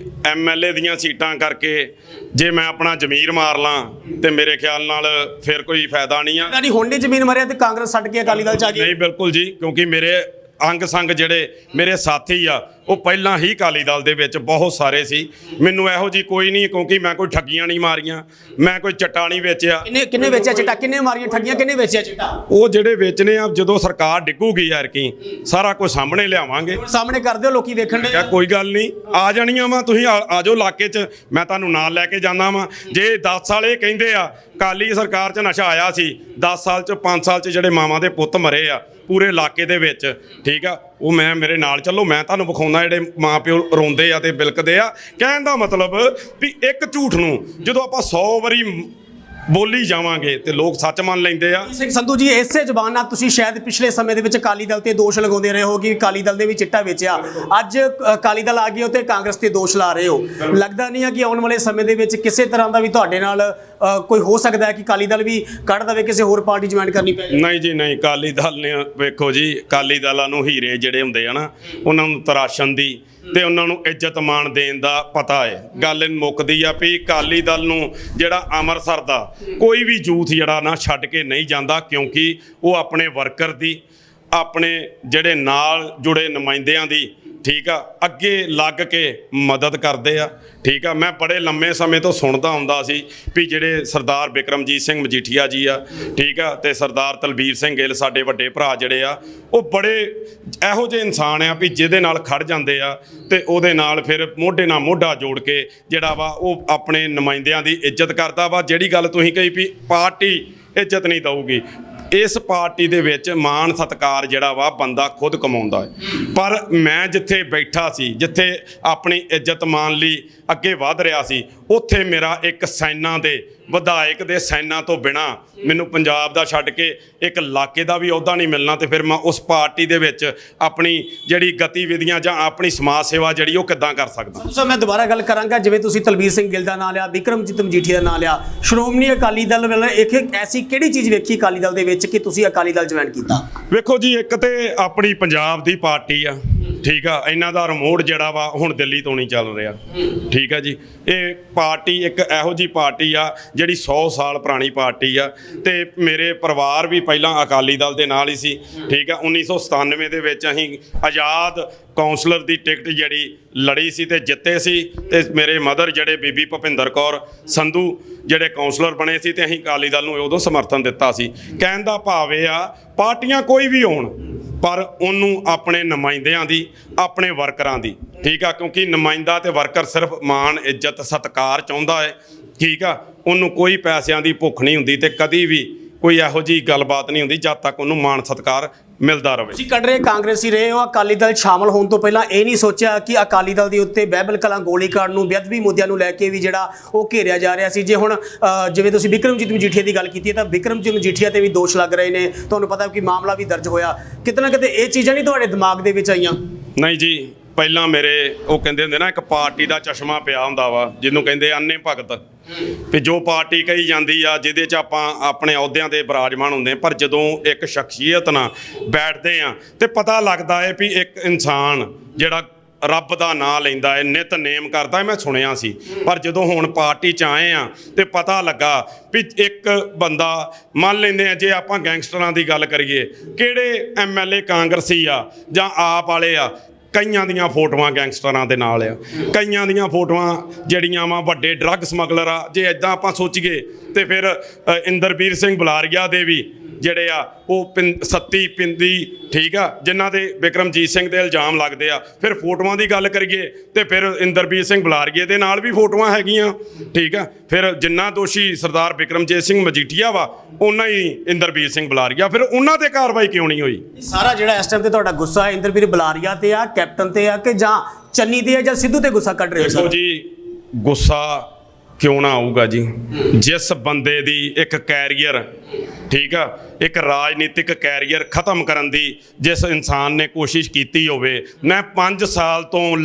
MLA ਦੀਆਂ ਸੀਟਾਂ ਕਰਕੇ ਜੇ ਮੈਂ ਆਪਣਾ ਜ਼ਮੀਰ ਮਾਰ ਲਾਂ ਤੇ ਮੇਰੇ ਖਿਆਲ ਨਾਲ ਫਿਰ ਕੋਈ ਫਾਇਦਾ ਨਹੀਂ ਆ। ਨਹੀਂ, ਹੁਣ ਨਹੀਂ ਜ਼ਮੀਨ ਮਰਿਆ ਤੇ ਕਾਂਗਰਸ ਛੱਡ ਕੇ ਅਕਾਲੀ ਦਲ ਚ ਆ ਗਈ? ਨਹੀਂ, ਬਿਲਕੁਲ ਜੀ, ਕਿਉਂਕਿ ਮੇਰੇ ਅੰਗ ਸੰਗ ਜਿਹੜੇ ਮੇਰੇ ਸਾਥੀ ਆ ਉਹ ਪਹਿਲਾਂ ਹੀ ਅਕਾਲੀ ਦਲ ਦੇ ਵਿੱਚ ਬਹੁਤ ਸਾਰੇ ਸੀ। ਮੈਨੂੰ ਇਹੋ ਜੀ ਕੋਈ ਨਹੀਂ, ਕਿਉਂਕਿ ਮੈਂ ਕੋਈ ਠੱਗੀਆਂ ਨਹੀਂ ਮਾਰੀਆਂ, ਮੈਂ ਕੋਈ ਚਿੱਟਾ ਨਹੀਂ ਵੇਚਿਆ। ਕਿੰਨੇ ਵੇਚਿਆ ਚਿੱਟਾ? ਕਿੰਨੇ ਮਾਰੀਆਂ ਠੱਗੀਆਂ? ਕਿੰਨੇ ਵੇਚਿਆ ਚਿੱਟਾ? ਉਹ ਜਿਹੜੇ ਵੇਚਨੇ ਆ, ਜਦੋਂ ਸਰਕਾਰ ਡਿੱਗੂਗੀ ਯਾਰ ਕੀ ਸਾਰਾ ਕੁਝ ਸਾਹਮਣੇ ਲਿਆਵਾਂਗੇ, ਸਾਹਮਣੇ ਕਰ ਦਿਓ, ਲੋਕੀ ਵੇਖਣ ਦੇ। ਕੋਈ ਗੱਲ ਨਹੀਂ, ਆ ਜਾਣੀਆਂ ਵਾ, ਤੁਸੀਂ ਆ ਜਾਓ ਇਲਾਕੇ 'ਚ, ਮੈਂ ਤੁਹਾਨੂੰ ਨਾਲ ਲੈ ਕੇ ਜਾਂਦਾ ਵਾਂ। ਜੇ 10 ਸਾਲ ਇਹ ਕਹਿੰਦੇ ਆ ਅਕਾਲੀ ਸਰਕਾਰ 'ਚ ਨਸ਼ਾ ਆਇਆ ਸੀ, 10 ਸਾਲ 'ਚ 5 ਸਾਲ 'ਚ ਜਿਹੜੇ ਮਾਵਾਂ ਦੇ ਪੁੱਤ ਮਰੇ ਆ ਪੂਰੇ ਇਲਾਕੇ ਦੇ ਵਿੱਚ, ਠੀਕ ਆ, ਉਹ ਮੈਂ ਮੇਰੇ ਨਾਲ ਚੱਲੋ, ਮੈਂ ਤੁਹਾਨੂੰ ਵਿਖਾਉਂਦਾ ਜਿਹੜੇ ਮਾਂ ਪਿਓ ਰੋਂਦੇ ਆ ਤੇ ਬਿਲਕਦੇ ਆ। ਕਹਿਣ ਦਾ ਮਤਲਬ ਵੀ ਇੱਕ ਝੂਠ ਨੂੰ ਜਦੋਂ ਆਪਾਂ 100 ਵਾਰੀ ਬੋਲੀ ਜਾਵਾਂਗੇ ਤੇ ਲੋਕ ਸੱਚ ਮੰਨ ਲੈਂਦੇ ਆ। ਸਿੰਘ ਸੰਧੂ ਜੀ, ਇਸੇ ਜ਼ਬਾਨ ਨਾਲ ਤੁਸੀਂ ਸ਼ਾਇਦ ਪਿਛਲੇ ਸਮੇਂ ਦੇ ਵਿੱਚ ਅਕਾਲੀ ਦਲ ਤੇ ਦੋਸ਼ ਲਗਾਉਂਦੇ ਰਹੇ ਹੋ ਕਿ ਅਕਾਲੀ ਦਲ ਦੇ ਵੀ ਚਿੱਟਾ ਵੇਚਿਆ। ਅੱਜ ਅਕਾਲੀ ਦਲ ਆ ਗਈ ਹੋ ਤੇ ਕਾਂਗਰਸ ਤੇ ਦੋਸ਼ ਲਾ ਰਹੇ ਹੋ। ਲੱਗਦਾ ਨਹੀਂ ਹੈ ਕਿ ਆਉਣ ਵਾਲੇ ਸਮੇਂ ਦੇ ਵਿੱਚ ਕਿਸੇ ਤਰ੍ਹਾਂ ਦਾ ਵੀ ਤੁਹਾਡੇ ਨਾਲ ਕੋਈ ਹੋ ਸਕਦਾ ਹੈ ਕਿ ਅਕਾਲੀ ਦਲ ਵੀ ਕੱਢ ਦੇਵੇ, ਕਿਸੇ ਹੋਰ ਪਾਰਟੀ ਜੁਆਇਨ ਕਰਨੀ ਪੈ ਜਾਵੇ? ਨਹੀਂ ਜੀ ਨਹੀਂ, ਅਕਾਲੀ ਦਲ ਨੇ ਵੇਖੋ ਜੀ, ਅਕਾਲੀ ਦਲਾਂ ਨੂੰ ਹੀਰੇ ਜਿਹੜੇ ਹੁੰਦੇ ਆ ਨਾ, ਉਹਨਾਂ ਨੂੰ ਤਰਾਸ਼ਣ ਦੀ ਤੇ ਉਹਨਾਂ ਨੂੰ ਇੱਜ਼ਤ ਮਾਣ ਦੇਣ ਦਾ ਪਤਾ ਹੈ। ਗੱਲ ਮੁੱਕਦੀ ਆ ਵੀ ਅਕਾਲੀ ਦਲ ਨੂੰ ਜਿਹੜਾ ਅੰਮ੍ਰਿਤਸਰ ਦਾ ਕੋਈ ਵੀ ਯੂਥ ਜਿਹੜਾ ਨਾ ਛੱਡ ਕੇ ਨਹੀਂ ਜਾਂਦਾ, ਕਿਉਂਕਿ ਉਹ ਆਪਣੇ ਵਰਕਰ ਦੀ, ਆਪਣੇ ਜਿਹੜੇ ਨਾਲ ਜੁੜੇ ਨੁਮਾਇੰਦਿਆਂ ਦੀ, ਠੀਕ ਆ, ਅੱਗੇ ਲੱਗ ਕੇ ਮਦਦ ਕਰਦੇ ਆ। ਠੀਕ ਆ, ਮੈਂ ਬੜੇ ਲੰਮੇ ਸਮੇਂ ਤੋਂ ਸੁਣਦਾ ਹੁੰਦਾ ਸੀ ਵੀ ਜਿਹੜੇ ਸਰਦਾਰ ਬਿਕਰਮਜੀਤ ਸਿੰਘ ਮਜੀਠੀਆ ਜੀ ਆ, ਠੀਕ ਆ, ਤੇ ਸਰਦਾਰ ਤਲਬੀਰ ਸਿੰਘ ਗਿੱਲ ਸਾਡੇ ਵੱਡੇ ਭਰਾ ਜਿਹੜੇ ਆ, ਉਹ ਬੜੇ ਇਹੋ ਜਿਹੇ ਇਨਸਾਨ ਆ ਵੀ ਜਿਹਦੇ ਨਾਲ ਖੜ ਜਾਂਦੇ ਆ ਤੇ ਉਹਦੇ ਨਾਲ ਫਿਰ ਮੋਢੇ ਨਾਲ ਮੋਢਾ ਜੋੜ ਕੇ ਜਿਹੜਾ ਵਾ ਉਹ ਆਪਣੇ ਨੁਮਾਇੰਦਿਆਂ ਦੀ ਇੱਜ਼ਤ ਕਰਦਾ ਵਾ। ਜਿਹੜੀ ਗੱਲ ਤੁਸੀਂ ਕਹੀ ਵੀ ਪਾਰਟੀ ਇੱਜ਼ਤ ਨਹੀਂ ਦਊਗੀ, ਇਸ ਪਾਰਟੀ ਦੇ ਵਿੱਚ ਮਾਣ ਸਤਿਕਾਰ ਜਿਹੜਾ ਵਾ ਬੰਦਾ ਖੁਦ ਕਮਾਉਂਦਾ ਹੈ। ਪਰ ਮੈਂ ਜਿੱਥੇ ਬੈਠਾ ਸੀ, ਜਿੱਥੇ ਆਪਣੀ ਇੱਜ਼ਤ ਮਾਣ ਲਈ ਅੱਗੇ ਵਧ ਰਿਹਾ ਸੀ, ਉੱਥੇ ਮੇਰਾ ਇੱਕ ਸੈਨਾ ਦੇ ਵਿਧਾਇਕ ਦੇ ਸੈਨਾ ਤੋਂ ਬਿਨਾ ਮੈਨੂੰ ਪੰਜਾਬ ਦਾ ਛੱਡ ਕੇ ਇੱਕ ਇਲਾਕੇ ਦਾ ਵੀ ਅਹੁਦਾ ਨਹੀਂ ਮਿਲਣਾ, ਤੇ ਫਿਰ ਮੈਂ ਉਸ ਪਾਰਟੀ ਦੇ ਵਿੱਚ ਆਪਣੀ ਜਿਹੜੀ ਗਤੀਵਿਧੀਆਂ ਜਾਂ ਆਪਣੀ ਸਮਾਜ ਸੇਵਾ ਜਿਹੜੀ ਉਹ ਕਿੱਦਾਂ ਕਰ ਸਕਦਾ। ਸੋ ਮੈਂ ਦੁਬਾਰਾ ਗੱਲ ਕਰਾਂਗਾ, ਜਿਵੇਂ ਤੁਸੀਂ ਤਲਬੀਰ ਸਿੰਘ ਗਿੱਲ ਦਾ ਨਾਂ ਲਿਆ, ਬਿਕਰਮਜੀਤ ਮਜੀਠੀਆ ਦਾ ਨਾਂ ਲਿਆ, ਸ਼੍ਰੋਮਣੀ ਅਕਾਲੀ ਦਲ ਵੱਲੋਂ ਇੱਕ ਐਸੀ ਕਿਹੜੀ ਚੀਜ਼ ਵੇਖੀ ਅਕਾਲੀ ਦਲ ਦੇ ਵਿੱਚ ਕਿ ਤੁਸੀਂ ਅਕਾਲੀ ਦਲ ਜੁਆਇਨ ਕੀਤਾ? ਵੇਖੋ ਜੀ, ਇੱਕ ਤੇ ਆਪਣੀ ਪੰਜਾਬ ਦੀ ਪਾਰਟੀ ਆ, ਠੀਕ ਆ, ਇਹਨਾਂ ਦਾ ਰਿਮੋਟ ਜਿਹੜਾ ਵਾ ਹੁਣ ਦਿੱਲੀ ਤੋਂ ਨਹੀਂ ਚੱਲ ਰਿਹਾ। ਠੀਕ ਆ ਜੀ, ਇਹ ਪਾਰਟੀ ਇੱਕ ਇਹੋ ਜਿਹੀ ਪਾਰਟੀ ਆ ਜਿਹੜੀ 100 ਸਾਲ ਪੁਰਾਣੀ ਪਾਰਟੀ ਆ, ਤੇ ਮੇਰੇ ਪਰਿਵਾਰ ਵੀ ਪਹਿਲਾਂ ਅਕਾਲੀ ਦਲ ਦੇ ਨਾਲ ਹੀ ਸੀ। ਠੀਕ ਆ, 1997 ਦੇ ਵਿੱਚ ਅਸੀਂ ਆਜ਼ਾਦ ਕੌਂਸਲਰ ਦੀ ਟਿਕਟ ਜਿਹੜੀ ਲੜੀ ਸੀ ਤੇ ਜਿੱਤੇ ਸੀ, ਤੇ ਮੇਰੇ ਮਦਰ ਜਿਹੜੇ ਬੀਬੀ ਭੁਪਿੰਦਰ ਕੌਰ ਸੰਧੂ ਜਿਹੜੇ ਕੌਂਸਲਰ ਬਣੇ ਸੀ, ਤੇ ਅਸੀਂ ਅਕਾਲੀ ਦਲ ਨੂੰ ਉਦੋਂ ਸਮਰਥਨ ਦਿੱਤਾ ਸੀ। ਕਹਿਣ ਦਾ ਭਾਵ ਇਹ ਆ, ਪਾਰਟੀਆਂ ਕੋਈ ਵੀ ਹੋਣ ਪਰ ਉਹਨੂੰ ਆਪਣੇ ਨੁਮਾਇੰਦਿਆਂ ਦੀ, ਆਪਣੇ ਵਰਕਰਾਂ ਦੀ, ਠੀਕ ਆ, ਕਿਉਂਕਿ ਨੁਮਾਇੰਦਾ ਤੇ ਵਰਕਰ ਸਿਰਫ ਮਾਣ, ਇੱਜ਼ਤ, ਸਤਿਕਾਰ ਚਾਹੁੰਦਾ ਹੈ। ਠੀਕ ਆ, ਉਹਨੂੰ ਕੋਈ ਪੈਸਿਆਂ ਦੀ ਭੁੱਖ ਨਹੀਂ ਹੁੰਦੀ ਤੇ ਕਦੀ ਵੀ ਕੋਈ ਇਹੋ ਜਿਹੀ ਗੱਲਬਾਤ ਨਹੀਂ ਹੁੰਦੀ ਜਦ ਤੱਕ ਉਹਨੂੰ ਮਾਣ ਸਤਿਕਾਰ ਮਿਲਦਾ ਰਹੇ। ਤੁਸੀਂ ਕੱਢ ਰਹੇ ਕਾਂਗਰਸੀ ਰਹੇ ਹੋ, ਅਕਾਲੀ ਦਲ ਸ਼ਾਮਲ ਹੋਣ ਤੋਂ ਪਹਿਲਾਂ ਇਹ ਨਹੀਂ ਸੋਚਿਆ ਕਿ ਅਕਾਲੀ ਦਲ ਦੇ ਉੱਤੇ ਬਾਈਬਲ ਕਲਾਂ ਗੋਲੀਕਾਂਡ ਨੂੰ, ਬੇਅਦਬੀ ਮੁੱਦਿਆਂ ਨੂੰ ਲੈ ਕੇ ਵੀ ਜਿਹੜਾ ਉਹ ਘੇਰਿਆ ਜਾ ਰਿਹਾ ਸੀ? ਜੇ ਹੁਣ ਜਿਵੇਂ ਤੁਸੀਂ ਬਿਕਰਮਜੀਤ ਮਜੀਠੀਆ ਦੀ ਗੱਲ ਕੀਤੀ ਹੈ, ਤਾਂ ਬਿਕਰਮਜੀਤ ਮਜੀਠੀਆ ਤੇ ਵੀ ਦੋਸ਼ ਲੱਗ ਰਹੇ ਨੇ, ਤੁਹਾਨੂੰ ਪਤਾ ਕਿ ਮਾਮਲਾ ਵੀ ਦਰਜ ਹੋਇਆ। ਕਿਤੇ ਨਾ ਕਿਤੇ ਇਹ ਚੀਜ਼ਾਂ ਨਹੀਂ ਤੁਹਾਡੇ ਦਿਮਾਗ ਦੇ ਵਿੱਚ ਆਈਆਂ? ਨਹੀਂ ਜੀ, ਪਹਿਲਾਂ ਮੇਰੇ ਉਹ ਕਹਿੰਦੇ ਹੁੰਦੇ ਨਾ, ਇੱਕ ਪਾਰਟੀ ਦਾ ਚਸ਼ਮਾ ਪਿਆ ਹੁੰਦਾ ਵਾ ਜਿਹਨੂੰ ਕਹਿੰਦੇ ਅੰਨੇ ਭਗਤ, ਵੀ ਜੋ ਪਾਰਟੀ ਕਹੀ ਜਾਂਦੀ ਆ ਜਿਹਦੇ 'ਚ ਆਪਾਂ ਆਪਣੇ ਅਹੁਦਿਆਂ ਦੇ ਬਰਾਜਮਾਨ ਹੁੰਦੇ, ਪਰ ਜਦੋਂ ਇੱਕ ਸ਼ਖਸੀਅਤ ਨਾਲ ਬੈਠਦੇ ਆ ਤੇ ਪਤਾ ਲੱਗਦਾ ਹੈ ਵੀ ਇੱਕ ਇਨਸਾਨ ਜਿਹੜਾ ਰੱਬ ਦਾ ਨਾਂ ਲੈਂਦਾ ਹੈ, ਨਿਤਨੇਮ ਕਰਦਾ ਹੈ, ਮੈਂ ਸੁਣਿਆ ਸੀ। ਪਰ ਜਦੋਂ ਹੁਣ ਪਾਰਟੀ 'ਚ ਆਏ ਆ ਤੇ ਪਤਾ ਲੱਗਾ ਵੀ ਇੱਕ ਬੰਦਾ, ਮੰਨ ਲੈਂਦੇ ਆ ਜੇ ਆਪਾਂ ਗੈਂਗਸਟਰਾਂ ਦੀ ਗੱਲ ਕਰੀਏ, ਕਿਹੜੇ MLA ਕਾਂਗਰਸੀ ਆ ਜਾਂ ਆਪ ਵਾਲੇ ਆ, ਕਈਆਂ ਦੀਆਂ ਫੋਟੋਆਂ ਗੈਂਗਸਟਰਾਂ ਦੇ ਨਾਲ ਆ, ਕਈਆਂ ਦੀਆਂ ਫੋਟੋਆਂ ਜਿਹੜੀਆਂ ਵਾ ਵੱਡੇ ਡਰੱਗ ਸਮਗਲਰ ਆ। ਜੇ ਇੱਦਾਂ ਆਪਾਂ ਸੋਚੀਏ ਤੇ ਫਿਰ ਇੰਦਰਬੀਰ ਸਿੰਘ ਬੁਲਾਰੀਆ ਦੇ ਵੀ ਜਿਹੜੇ ਆ ਉਹ ਸੱਤੀ ਪਿੰਦੀ, ਠੀਕ ਆ, ਜਿਨ੍ਹਾਂ ਦੇ ਬਿਕਰਮਜੀਤ ਸਿੰਘ ਦੇ ਇਲਜ਼ਾਮ ਲੱਗਦੇ ਆ। ਫਿਰ ਫੋਟੋਆਂ ਦੀ ਗੱਲ ਕਰੀਏ ਤੇ ਫਿਰ ਇੰਦਰਬੀਰ ਸਿੰਘ ਬੁਲਾਰੀਏ ਦੇ ਨਾਲ ਵੀ ਫੋਟੋਆਂ ਹੈਗੀਆਂ। ਠੀਕ ਆ, ਫਿਰ ਜਿੰਨਾ ਦੋਸ਼ੀ ਸਰਦਾਰ ਬਿਕਰਮਜੀਤ ਸਿੰਘ ਮਜੀਠੀਆ ਵਾ, ਉਹਨਾਂ ਹੀ ਇੰਦਰਬੀਰ ਸਿੰਘ ਬੁਲਾਰੀਆ, ਫਿਰ ਉਹਨਾਂ ਤੇ ਕਾਰਵਾਈ ਕਿਉਂ ਨਹੀਂ ਹੋਈ? ਸਾਰਾ ਜਿਹੜਾ ਇਸ ਟਾਈਮ ਤੇ ਤੁਹਾਡਾ ਗੁੱਸਾ ਹੈ ਇੰਦਰਬੀਰ ਬੁਲਾਰੀਆ ਤੇ ਆ, ਕੈਪਟਨ ਤੇ ਆ, ਕਿ ਜਾਂ ਚੰਨੀ ਤੇ ਆ, ਜਾਂ ਸਿੱਧੂ ਤੇ ਗੁੱਸਾ ਕੱਢ ਰਹੇ ਹੋ? ਦੇਖੋ ਜੀ, ਗੁੱਸਾ ਕਿਉਂ ਨਾ ਆਊਗਾ ਜੀ, ਜਿਸ ਬੰਦੇ ਦੀ ਇੱਕ ਕੈਰੀਅਰ, ਠੀਕ ਆ, ਇੱਕ ਰਾਜਨੀਤਿਕ ਕੈਰੀਅਰ ਖਤਮ ਕਰਨ ਦੀ ਜਿਸ ਇਨਸਾਨ ਨੇ ਕੋਸ਼ਿਸ਼ ਕੀਤੀ ਹੋਵੇ। ਮੈਂ 5 ਸਾਲ ਤੋਂ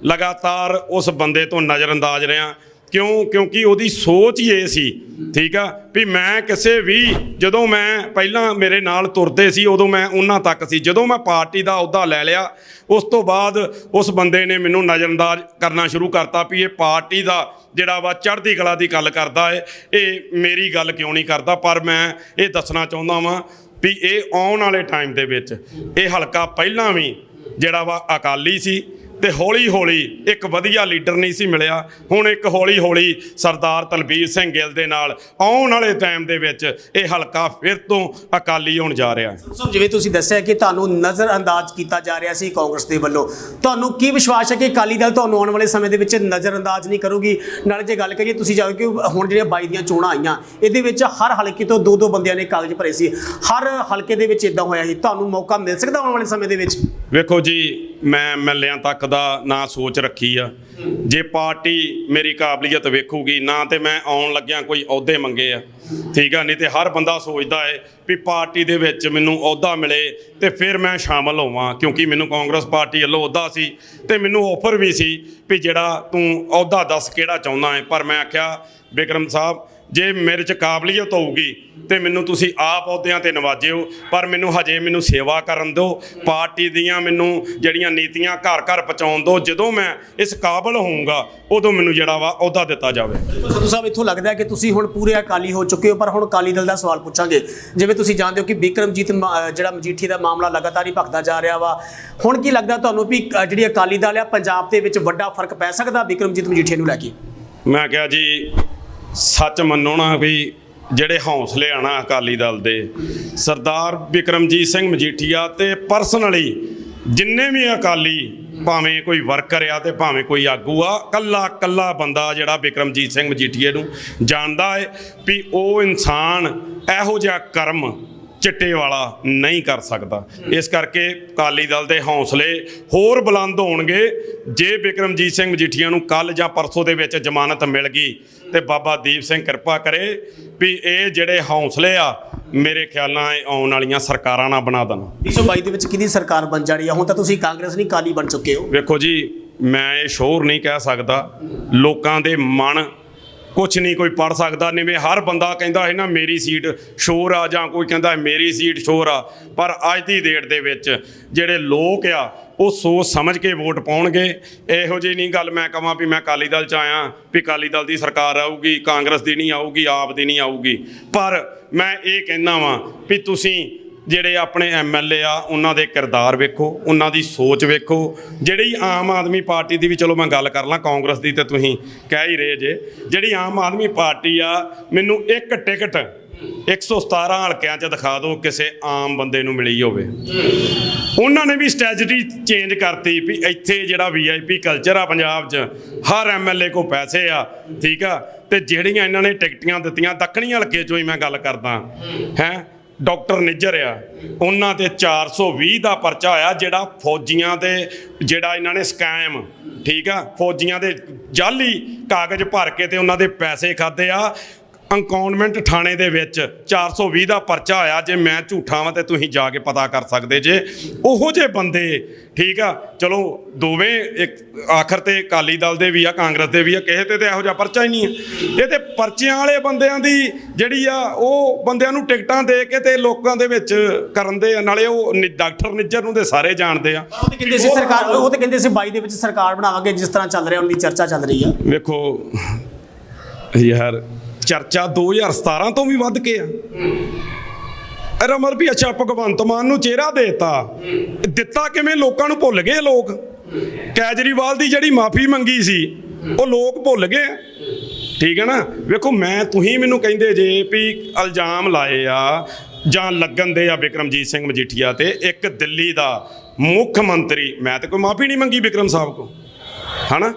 ਲਗਾਤਾਰ ਉਸ ਬੰਦੇ ਤੋਂ ਨਜ਼ਰਅੰਦਾਜ਼ ਰਿਹਾ। ਕਿਉਂਕਿ ਉਹਦੀ ਸੋਚ ਹੀ ਇਹ ਸੀ, ਠੀਕ ਆ, ਵੀ ਮੈਂ ਕਿਸੇ ਵੀ, ਜਦੋਂ ਮੈਂ ਪਹਿਲਾਂ ਮੇਰੇ ਨਾਲ ਤੁਰਦੇ ਸੀ ਉਦੋਂ ਮੈਂ ਉਹਨਾਂ ਤੱਕ ਸੀ, ਜਦੋਂ ਮੈਂ ਪਾਰਟੀ ਦਾ ਅਹੁਦਾ ਲੈ ਲਿਆ ਉਸ ਤੋਂ ਬਾਅਦ ਉਸ ਬੰਦੇ ਨੇ ਮੈਨੂੰ ਨਜ਼ਰਅੰਦਾਜ਼ ਕਰਨਾ ਸ਼ੁਰੂ ਕਰਤਾ ਵੀ ਇਹ ਪਾਰਟੀ ਦਾ ਜਿਹੜਾ ਵਾ ਚੜ੍ਹਦੀ ਕਲਾ ਦੀ ਗੱਲ ਕਰਦਾ ਹੈ, ਇਹ ਮੇਰੀ ਗੱਲ ਕਿਉਂ ਨਹੀਂ ਕਰਦਾ। ਪਰ ਮੈਂ ਇਹ ਦੱਸਣਾ ਚਾਹੁੰਦਾ ਵਾਂ ਵੀ ਇਹ ਆਉਣ ਵਾਲੇ ਟਾਈਮ ਦੇ ਵਿੱਚ ਇਹ ਹਲਕਾ ਪਹਿਲਾਂ ਵੀ ਜਿਹੜਾ ਵਾ ਅਕਾਲੀ ਸੀ, ਤੇ ਹੌਲੀ ਹੌਲੀ ਇੱਕ ਵਧੀਆ ਲੀਡਰ ਨਹੀਂ ਸੀ ਮਿਲਿਆ। ਹੁਣ ਇੱਕ ਹੌਲੀ ਹੌਲੀ ਸਰਦਾਰ ਤਲਬੀਰ ਸਿੰਘ ਗਿੱਲ ਦੇ ਨਾਲ ਆਉਣ ਵਾਲੇ ਟਾਈਮ ਦੇ ਵਿੱਚ ਇਹ ਹਲਕਾ ਫਿਰ ਤੋਂ ਅਕਾਲੀ ਹੋਣ ਜਾ ਰਿਹਾ। ਸੋ ਜਿਵੇਂ ਤੁਸੀਂ ਦੱਸਿਆ ਕਿ ਤੁਹਾਨੂੰ ਨਜ਼ਰਅੰਦਾਜ਼ ਕੀਤਾ ਜਾ ਰਿਹਾ ਸੀ ਕਾਂਗਰਸ ਦੇ ਵੱਲੋਂ, ਤੁਹਾਨੂੰ ਕੀ ਵਿਸ਼ਵਾਸ ਹੈ ਕਿ ਅਕਾਲੀ ਦਲ ਤੁਹਾਨੂੰ ਆਉਣ ਵਾਲੇ ਸਮੇਂ ਦੇ ਵਿੱਚ ਨਜ਼ਰਅੰਦਾਜ਼ ਨਹੀਂ ਕਰੂਗੀ? ਨਾਲੇ ਜੇ ਗੱਲ ਕਰੀਏ, ਤੁਸੀਂ ਜਾਓ ਕਿ ਹੁਣ ਜਿਹੜੀਆਂ 22 ਦੀਆਂ ਚੋਣਾਂ ਆਈਆਂ, ਇਹਦੇ ਵਿੱਚ ਹਰ ਹਲਕੇ ਤੋਂ 2-2 ਬੰਦਿਆਂ ਨੇ ਕਾਗਜ਼ ਭਰੇ ਸੀ, ਹਰ ਹਲਕੇ ਦੇ ਵਿੱਚ ਇਦਾਂ ਹੋਇਆ ਸੀ। ਤੁਹਾਨੂੰ ਮੌਕਾ ਮਿਲ ਸਕਦਾ ਆਉਣ ਵਾਲੇ ਸਮੇਂ ਦੇ ਵਿੱਚ? ਵੇਖੋ ਜੀ, ਮੈਂ ਐਮਐਲਏਆਂ ਤੱਕ ਦਾ ਨਾ ਸੋਚ ਰੱਖੀ ਆ। ਜੇ ਪਾਰਟੀ ਮੇਰੀ ਕਾਬਲੀਅਤ ਵੇਖੂਗੀ ਨਾ ਤੇ ਮੈਂ ਆਉਣ ਲੱਗਿਆਂ ਕੋਈ ਅਹੁਦੇ ਮੰਗੇ ਆ, ਠੀਕ ਆ, ਨਹੀਂ ਤੇ ਹਰ ਬੰਦਾ ਸੋਚਦਾ ਹੈ ਵੀ ਪਾਰਟੀ ਦੇ ਵਿੱਚ ਮੈਨੂੰ ਅਹੁਦਾ ਮਿਲੇ ਤੇ ਫਿਰ ਮੈਂ ਸ਼ਾਮਲ ਹੋਵਾਂ, ਕਿਉਂਕਿ ਮੈਨੂੰ ਕਾਂਗਰਸ ਪਾਰਟੀ ਵੱਲੋਂ ਅਹੁਦਾ ਸੀ ਤੇ ਮੈਨੂੰ ਆਫਰ ਵੀ ਸੀ ਵੀ ਜਿਹੜਾ ਤੂੰ ਅਹੁਦਾ ਦੱਸ ਕਿਹੜਾ ਚਾਹੁੰਦਾ ਹੈ। ਪਰ ਮੈਂ ਆਖਿਆ ਬਿਕਰਮ ਸਾਹਿਬ, ਜੇ ਮੇਰੇ 'ਚ ਕਾਬਲੀਅਤ ਹੋਊਗੀ ਤੇ ਮੈਨੂੰ ਤੁਸੀਂ ਆਪ ਅਹੁਦਿਆਂ ਤੇ ਨਵਾਜਿਓ, ਪਰ ਮੈਨੂੰ ਸੇਵਾ ਕਰਨ ਦਿਓ, ਪਾਰਟੀ ਦੀਆਂ ਮੈਨੂੰ ਜਿਹੜੀਆਂ ਨੀਤੀਆਂ ਘਰ ਘਰ ਪਹੁੰਚਾਉਣ ਦਿਓ। ਜਦੋਂ ਮੈਂ ਇਸ ਕਾਬਲ ਹੋਊਂਗਾ ਉਦੋਂ ਮੈਨੂੰ ਜਿਹੜਾ ਵਾ ਅਹੁਦਾ ਦਿੱਤਾ ਜਾਵੇ। ਸੰਧੂ ਸਾਹਿਬ, ਇੱਥੋਂ ਲੱਗਦਾ ਹੈ ਕਿ ਤੁਸੀਂ ਹੁਣ ਪੂਰੇ ਅਕਾਲੀ ਹੋ ਚੁੱਕੇ ਹੋ, ਪਰ ਹੁਣ ਅਕਾਲੀ ਦਲ ਦਾ ਸਵਾਲ ਪੁੱਛਾਂਗੇ। ਜਿਵੇਂ ਤੁਸੀਂ ਜਾਣਦੇ ਹੋ ਕਿ ਬਿਕਰਮਜੀਤ ਜਿਹੜਾ ਮਜੀਠੀ ਦਾ ਮਾਮਲਾ ਲਗਾਤਾਰ ਹੀ ਭਖਦਾ ਜਾ ਰਿਹਾ ਵਾ, ਹੁਣ ਕੀ ਲੱਗਦਾ ਤੁਹਾਨੂੰ ਵੀ ਜਿਹੜੀ ਅਕਾਲੀ ਦਲ ਆ ਪੰਜਾਬ ਦੇ ਵਿੱਚ ਵੱਡਾ ਫਰਕ ਪੈ ਸਕਦਾ ਬਿਕਰਮਜੀਤ ਮਜੀਠੀ ਨੂੰ ਲੈ ਕੇ? ਮੈਂ ਕਿਹਾ ਜੀ, ਸੱਚ ਮੰਨੋ ਨਾ ਵੀ ਜਿਹੜੇ ਹੌਸਲੇ ਆ ਨਾ ਅਕਾਲੀ ਦਲ ਦੇ, ਸਰਦਾਰ ਬਿਕਰਮਜੀਤ ਸਿੰਘ ਮਜੀਠੀਆ ਤੇ ਪਰਸਨਲੀ ਜਿੰਨੇ ਵੀ ਅਕਾਲੀ, ਭਾਵੇਂ ਕੋਈ ਵਰਕਰ ਆ ਤੇ ਭਾਵੇਂ ਕੋਈ ਆਗੂ ਆ, ਕੱਲਾ ਬੰਦਾ ਜਿਹੜਾ ਬਿਕਰਮਜੀਤ ਸਿੰਘ ਮਜੀਠੀਏ ਨੂੰ ਜਾਣਦਾ ਹੈ ਵੀ ਉਹ ਇਨਸਾਨ ਇਹੋ ਜਿਹਾ ਕਰਮ ਚਿੱਟੇ ਵਾਲਾ ਨਹੀਂ ਕਰ ਸਕਦਾ। ਇਸ ਕਰਕੇ ਅਕਾਲੀ ਦਲ ਦੇ ਹੌਸਲੇ ਹੋਰ ਬੁਲੰਦ ਹੋਣਗੇ ਜੇ ਬਿਕਰਮਜੀਤ ਸਿੰਘ ਮਜੀਠੀਆ ਨੂੰ ਕੱਲ੍ਹ ਜਾਂ ਪਰਸੋਂ ਦੇ ਵਿੱਚ ਜ਼ਮਾਨਤ ਮਿਲ ਗਈ ਤੇ ਬਾਬਾ ਦੀਪ ਸਿੰਘ ਕਿਰਪਾ ਕਰੇ ਵੀ ਇਹ ਜਿਹੜੇ ਹੌਸਲੇ ਆ ਮੇਰੇ ਖਿਆਲ ਨਾਲ ਆਉਣ ਵਾਲੀਆਂ ਸਰਕਾਰਾਂ ਨਾਲ ਬਣਾ ਦੇਣ। 2022 ਦੇ ਵਿੱਚ ਕਿਹਦੀ ਸਰਕਾਰ ਬਣ ਜਾਣੀ ਆ? ਹੁਣ ਤਾਂ ਤੁਸੀਂ ਕਾਂਗਰਸ ਨਹੀਂ ਅਕਾਲੀ ਬਣ ਚੁੱਕੇ ਹੋ। ਵੇਖੋ ਜੀ, ਮੈਂ ਇਹ ਸ਼ੋਰ ਨਹੀਂ ਕਹਿ ਸਕਦਾ, ਲੋਕਾਂ ਦੇ ਮਨ ਕੁਛ ਨਹੀਂ ਕੋਈ ਪੜ੍ਹ ਸਕਦਾ। ਨਿਵੇਂ ਹਰ ਬੰਦਾ ਕਹਿੰਦਾ ਹੈ ਨਾ ਮੇਰੀ ਸੀਟ ਸ਼ੋਰ ਆ, ਜਾਂ ਕੋਈ ਕਹਿੰਦਾ ਮੇਰੀ ਸੀਟ ਸ਼ੋਰ ਆ, ਪਰ ਅੱਜ ਦੀ ਡੇਟ ਦੇ ਵਿੱਚ ਜਿਹੜੇ ਲੋਕ ਆ ਉਹ ਸੋਚ ਸਮਝ ਕੇ ਵੋਟ ਪਾਉਣਗੇ। ਇਹੋ ਜਿਹੀ ਨਹੀਂ ਗੱਲ ਮੈਂ ਕਹਾਂ ਵੀ ਮੈਂ ਅਕਾਲੀ ਦਲ 'ਚ ਆਇਆ ਵੀ ਅਕਾਲੀ ਦਲ ਦੀ ਸਰਕਾਰ ਆਊਗੀ, ਕਾਂਗਰਸ ਦੀ ਨਹੀਂ ਆਊਗੀ, ਆਪ ਦੀ ਨਹੀਂ ਆਊਗੀ। ਪਰ ਮੈਂ ਇਹ ਕਹਿੰਦਾ ਵਾਂ ਵੀ ਤੁਸੀਂ ਜਿਹੜੇ ਆਪਣੇ ਐਮਐਲਏ ਆ ਉਹਨਾਂ ਦੇ ਕਿਰਦਾਰ ਵੇਖੋ, ਉਹਨਾਂ ਦੀ ਸੋਚ ਵੇਖੋ। ਜਿਹੜੀ ਆਮ ਆਦਮੀ ਪਾਰਟੀ ਦੀ ਵੀ, ਚਲੋ ਮੈਂ ਗੱਲ ਕਰ ਲਾਂ ਕਾਂਗਰਸ ਦੀ ਤੇ ਤੁਸੀਂ ਕਹਿ ਹੀ ਰਹੇ ਜੇ, ਜਿਹੜੀ ਆਮ ਆਦਮੀ ਪਾਰਟੀ ਆ, ਮੈਨੂੰ ਇੱਕ ਟਿਕਟ 117 ਹਲਕਿਆਂ 'ਚ ਦਿਖਾ ਦਿਓ ਕਿਸੇ ਆਮ ਬੰਦੇ ਨੂੰ ਮਿਲੀ ਹੋਵੇ। ਉਹਨਾਂ ਨੇ ਵੀ ਸਟ੍ਰੈਟਜੀ ਚੇਂਜ ਕਰਤੀ ਵੀ ਇੱਥੇ ਜਿਹੜਾ VIP ਕਲਚਰ ਆ ਪੰਜਾਬ 'ਚ, ਹਰ ਐਮਐਲਏ ਕੋਲ ਪੈਸੇ ਆ, ਠੀਕ ਆ, ਤੇ ਜਿਹੜੀਆਂ ਇਹਨਾਂ ਨੇ ਟਿਕਟੀਆਂ ਦਿੱਤੀਆਂ ਦੱਖਣੀ ਹਲਕੇ 'ਚੋਂ ਹੀ ਮੈਂ ਗੱਲ ਕਰਦਾ ਹੈ, ਡਾਕਟਰ ਨਿੱਜਰ ਆ, ਉਹਨਾਂ ਤੇ 420 ਦਾ ਪਰਚਾ ਹੋਇਆ, ਜਿਹੜਾ ਫੌਜੀਆਂ ਦੇ ਜਿਹੜਾ ਇਹਨਾਂ ਨੇ ਸਕੈਮ, ਠੀਕ ਆ, ਫੌਜੀਆਂ ਦੇ ਜਾਲੀ ਕਾਗਜ਼ ਭਰ ਕੇ ਤੇ ਉਹਨਾਂ ਦੇ ਪੈਸੇ ਖਾਦੇ ਆ। ਅੰਕਾਊਂਟਮੈਂਟ ਥਾਣੇ ਦੇ ਵਿੱਚ 420 ਦਾ ਪਰਚਾ ਹੋਇਆ। ਜੇ ਮੈਂ ਝੂਠਾ ਵਾਂ ਤੇ ਤੁਸੀਂ ਜਾ ਕੇ ਪਤਾ ਕਰ ਸਕਦੇ ਜੇ। ਉਹੋ ਜਿਹੇ ਬੰਦੇ, ਠੀਕ ਆ, ਚਲੋ ਦੋਵੇਂ ਇੱਕ ਆਖਰ ਤੇ ਅਕਾਲੀ ਦਲ ਦੇ ਵੀ ਆ, ਕਾਂਗਰਸ ਦੇ ਵੀ ਆ, ਕਿਸੇ ਤੇ ਇਹੋ ਜਿਹਾ ਪਰਚਾ ਹੀ ਨਹੀਂ ਹੈ। ਇਹ ਤੇ ਪਰਚਿਆਂ ਵਾਲੇ ਬੰਦਿਆਂ ਦੀ ਜਿਹੜੀ ਆ, ਉਹ ਬੰਦਿਆਂ ਨੂੰ ਟਿਕਟਾਂ ਦੇ ਕੇ ਤੇ ਲੋਕਾਂ ਦੇ ਵਿੱਚ ਕਰਨ ਦੇ। ਨਾਲੇ ਉਹ ਡਾਕਟਰ ਨਿੱਜਰ ਨੂੰ ਤੇ ਸਾਰੇ ਜਾਣਦੇ ਆ। ਉਹ ਤੇ ਕਹਿੰਦੇ ਸੀ ਸਰਕਾਰ, ਉਹ ਤੇ ਕਹਿੰਦੇ ਸੀ 22 ਦੇ ਵਿੱਚ ਸਰਕਾਰ ਬਣਾਵਾਂਗੇ, ਜਿਸ ਤਰ੍ਹਾਂ ਚੱਲ ਰਿਹਾ ਉਹਨਾਂ ਦੀ ਚਰਚਾ ਚੱਲ ਰਹੀ ਆ। ਵੇਖੋ ਯਾਰ, ਚਰਚਾ 2017 ਤੋਂ ਵੀ ਵੱਧ ਕੇ ਆ। ਰਮਰ ਵੀ ਅੱਛਾ ਭਗਵੰਤ ਮਾਨ ਨੂੰ ਚਿਹਰਾ ਦਿੱਤਾ ਕਿਵੇਂ? ਲੋਕਾਂ ਨੂੰ ਭੁੱਲ ਗਏ ਲੋਕ। ਕੇਜਰੀਵਾਲ ਦੀ ਜਿਹੜੀ ਮਾਫੀ ਮੰਗੀ ਸੀ ਉਹ ਲੋਕ ਭੁੱਲ ਗਏ, ਠੀਕ ਹੈ ਨਾ। ਵੇਖੋ, ਤੁਸੀਂ ਮੈਨੂੰ ਕਹਿੰਦੇ ਜੇ ਵੀ ਇਲਜ਼ਾਮ ਲਾਏ ਆ ਜਾਂ ਲੱਗਣ ਦੇ ਆ ਬਿਕਰਮਜੀਤ ਸਿੰਘ ਮਜੀਠੀਆ ਤੇ, ਇੱਕ ਦਿੱਲੀ ਦਾ ਮੁੱਖ ਮੰਤਰੀ, ਮੈਂ ਤੇ ਕੋਈ ਮਾਫੀ ਨਹੀਂ ਮੰਗੀ ਬਿਕਰਮ ਸਾਹਿਬ ਕੋ, ਹਨਾ।